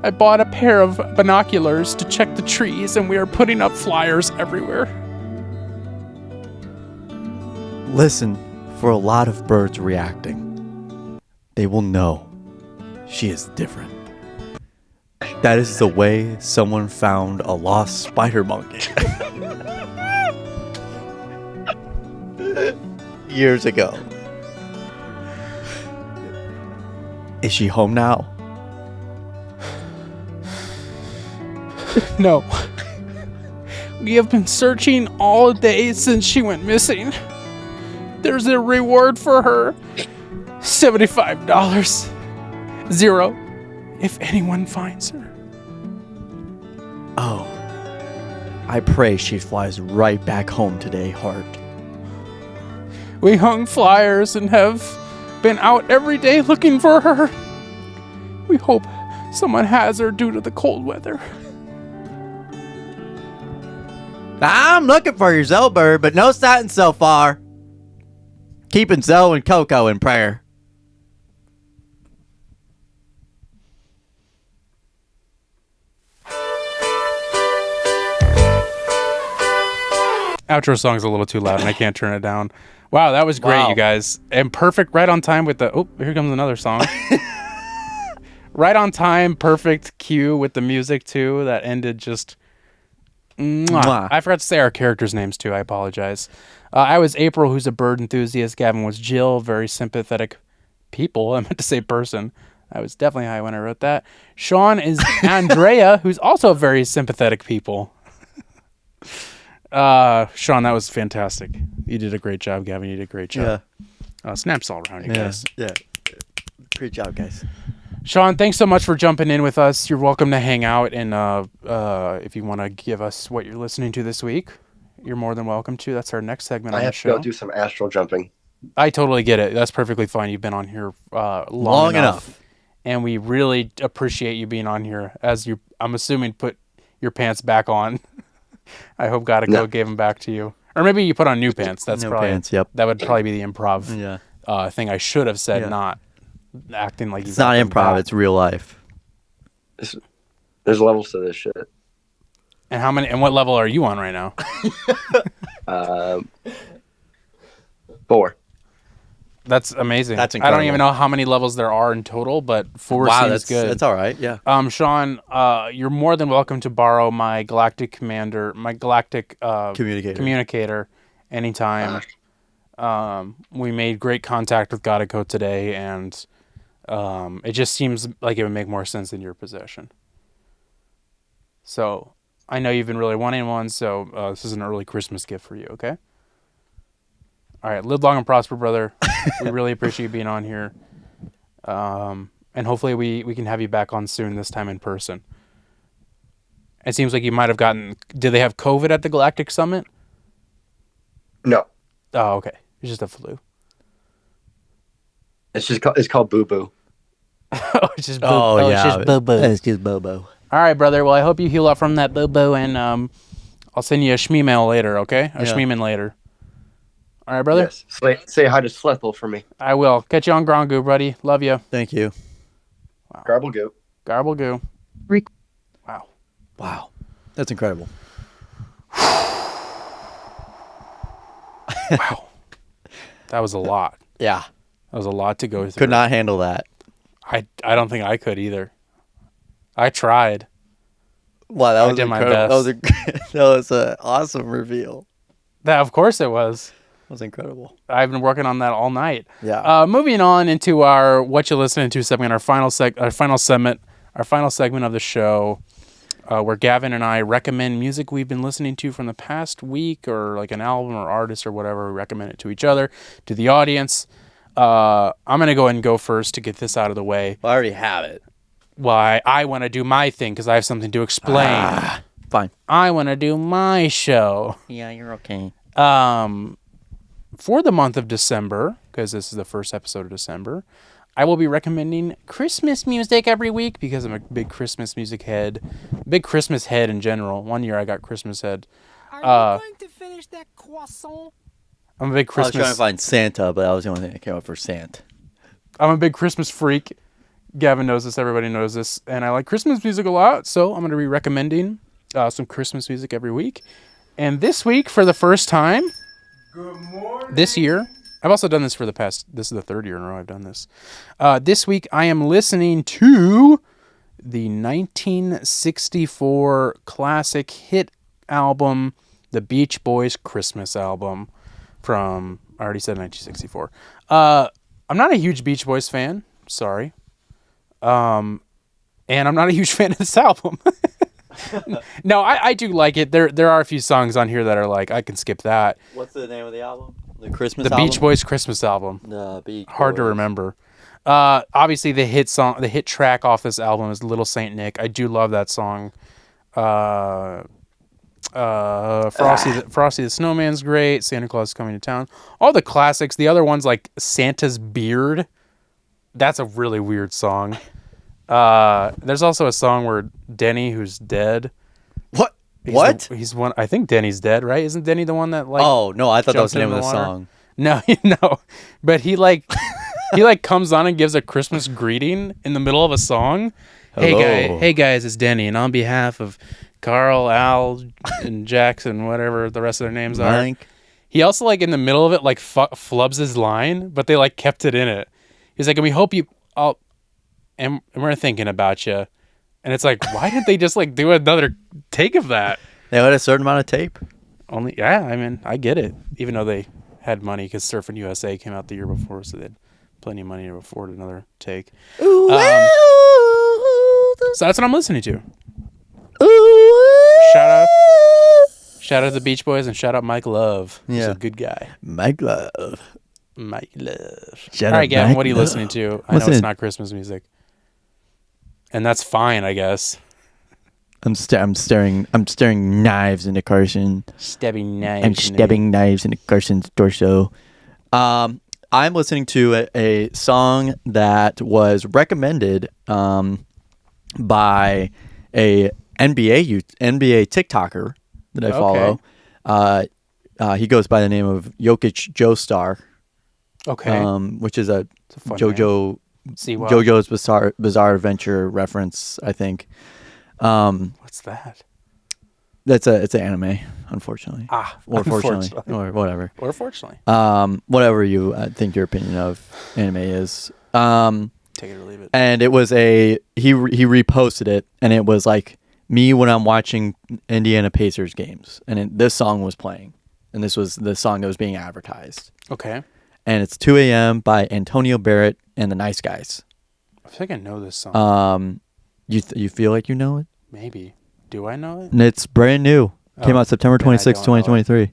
I bought a pair of binoculars to check the trees, and we are putting up flyers everywhere. Listen for a lot of birds reacting. They will know she is different. That is the way someone found a lost spider monkey. Years ago. Is she home now? No. We have been searching all day since she went missing. There's a reward for her. $75. 0 if anyone finds her. Oh. I pray she flies right back home today, Hart. We hung flyers and have been out every day looking for her. We hope someone has her due to the cold weather. I'm looking for your Zoe Bird, but no sighting so far. Keeping Zoe and Coco in prayer. Outro song's a little too loud and I can't turn it down. Wow, that was great, you guys. And perfect, right on time with the... Oh, here comes another song. Right on time, perfect cue with the music, too. That ended just... Mwah. I forgot to say our characters' names, too. I apologize. I was April, who's a bird enthusiast. Gavin was Jill, very sympathetic people. I meant to say person. I was definitely high when I wrote that. Sean is Andrea, who's also very sympathetic people. Sean, that was fantastic. You did a great job, Gavin. You did a great job. Yeah. Snaps all around you guys. Yeah. Great job, guys. Sean, thanks so much for jumping in with us. You're welcome to hang out, and if you want to give us what you're listening to this week, you're more than welcome to. That's our next segment on the show. I have to go do some astral jumping. I totally get it. That's perfectly fine. You've been on here long enough. And we really appreciate you being on here. I'm assuming, put your pants back on. I hope Gotta Go gave them back to you. Or maybe you put on new pants. That's probably pants, yep. That would probably be the improv thing I should have said, not acting like it's not improv, it's real life. There's levels to this shit. And what level are you on right now? 4. That's amazing. That's I incredible. don't even know how many levels there are in total, but 4 seems good. That's all right. Yeah. Sean, you're more than welcome to borrow my galactic communicator anytime. We made great contact with Godiko today, and it just seems like it would make more sense in your possession. So I know you've been really wanting one, so this is an early Christmas gift for you, okay? All right, live long and prosper, brother. We really appreciate you being on here. And hopefully we can have you back on soon, this time in person. It seems like you might have gotten... Did they have COVID at the Galactic Summit? No. Oh, okay. It's just a flu. It's called Boo Boo. It's just Bobo. yeah. It's just Bobo. It's just Bobo. All right, brother. Well, I hope you heal up from that Bobo, and I'll send you a shmee-mail later, okay? A shmee-man later. All right, brother? Yes. Say hi to Slethel for me. I will. Catch you on Grongu, buddy. Love you. Thank you. Wow. Garble Goo. Garble Goo. Wow. Wow. That's incredible. Wow. That was a lot. Yeah. That was a lot to go through. Could not handle that. I don't think I could either. I tried. Wow, that was did my incredible. best. That was an awesome reveal. That, of course it was. That was incredible. I've been working on that all night. Yeah. Moving on into our What You Listening To segment, our final segment of the show, where Gavin and I recommend music we've been listening to from the past week, or like an album or artist or whatever. We recommend it to each other, to the audience. I'm going to go ahead and go first to get this out of the way. Well, I already have it. Why? I want to do my thing because I have something to explain. Fine. I want to do my show. Yeah, you're okay. For the month of December, because this is the first episode of December, I will be recommending Christmas music every week because I'm a big Christmas music head. Big Christmas head in general. One year I got Christmas head. Are you going to finish that croissant? I'm a big Christmas... I was trying to find Santa, but that was the only thing that came up for Santa. I'm a big Christmas freak. Gavin knows this. Everybody knows this. And I like Christmas music a lot, so I'm going to be recommending some Christmas music every week. And this week, for the first time, this year, I've also done this for the past... This is the third year in a row I've done this. This week, I am listening to the 1964 classic hit album, the Beach Boys Christmas album from... I already said 1964. I'm not a huge Beach Boys fan. Sorry. And I'm not a huge fan of this album. No, I do like it. There are a few songs on here that are like, I can skip that. What's the name of the album? The Beach Boys Christmas album. The Beach Hard to remember. Obviously the hit track off this album is Little Saint Nick. I do love that song. Frosty the Snowman's great. Santa Claus is Coming to Town. All the classics. The other ones like Santa's Beard. That's a really weird song. There's also a song where Denny, who's dead. What? He's one. I think Denny's dead, right? Isn't Denny the one that like? Oh no, I thought that was the name of the song. No, no. But he comes on and gives a Christmas greeting in the middle of a song. Hello. Hey guys, it's Denny, and on behalf of Carl, Al, and Jackson, whatever the rest of their names are. He also like in the middle of it like flubs his line, but they like kept it in it. He's like, and we hope you all, and we're thinking about you. And it's like, why didn't they just like do another take of that? They had a certain amount of tape. Yeah, I mean, I get it. Even though they had money because Surfing USA came out the year before, so they had plenty of money to afford another take. So that's what I'm listening to. Shout out to the Beach Boys and shout out Mike Love. He's a good guy. Mike Love. All right, Gavin, what are you listening to? I know it's not Christmas music. And that's fine, I guess. I'm staring knives into Carson. Stabbing knives. I'm stabbing knives into Carson's torso. I'm listening to a song that was recommended by a NBA TikToker that I follow. He goes by the name of Jokic Joestar. Okay. Which is a JoJo's Bizarre Adventure reference, I think. What's that? It's an anime, unfortunately. Or fortunately, unfortunately. or whatever. Or fortunately. Whatever you think your opinion of anime is. Take it or leave it. And it was he reposted it, and it was like me when I'm watching Indiana Pacers games, and this song was playing, and this was the song that was being advertised. Okay. And it's 2 a.m. by Antonio Barrett and the Nice Guys. I feel like I know this song. You feel like you know it? Maybe. Do I know it? And it's brand new. Came out September 26, 2023.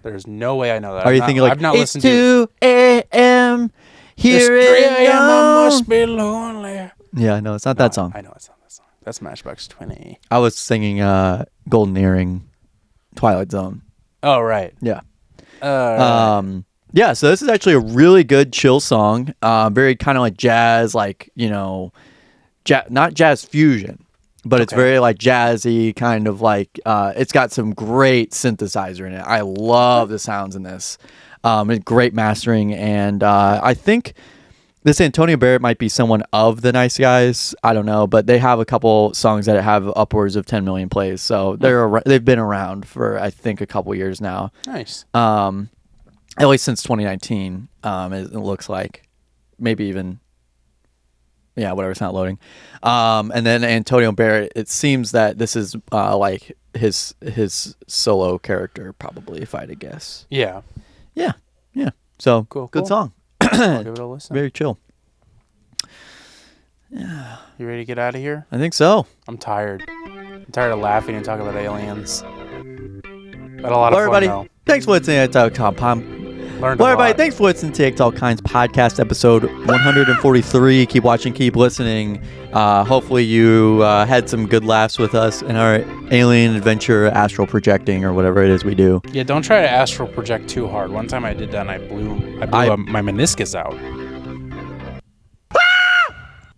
There's no way I know that. Are you thinking like, I've not it's listened to 2 a.m. Here It's 3 it a.m. I goes. must be lonely. Yeah, no, it's not that song. I know it's not that song. That's Matchbox 20. I was singing Golden Earring, Twilight Zone. Oh, right. Yeah. Right. Yeah, so this is actually a really good chill song. Very kind of like jazz, like, not jazz fusion, but it's very like jazzy, kind of like, it's got some great synthesizer in it. I love the sounds in this. Great mastering, and I think this Antonio Barrett might be someone of the Nice Guys. I don't know, but they have a couple songs that have upwards of 10 million plays. So they've been around for, I think, a couple years now. Nice. At least since 2019, it looks like. Maybe even, whatever, it's not loading. And then Antonio Barrett, it seems that this is like his solo character, probably, if I had to guess. Yeah. Yeah. So, good song. I'll give it a listen. Very chill. Yeah. You ready to get out of here? I think so. I'm tired. I'm tired of laughing and talking about aliens. Had a lot of everybody, fun, though. thanks for listening to everybody, thanks for listening to It's All Kinds podcast episode 143. Keep watching, keep listening. Hopefully you had some good laughs with us in our alien adventure, astral projecting, or whatever it is we do. Yeah, don't try to astral project too hard. One time I did that and I blew my meniscus out.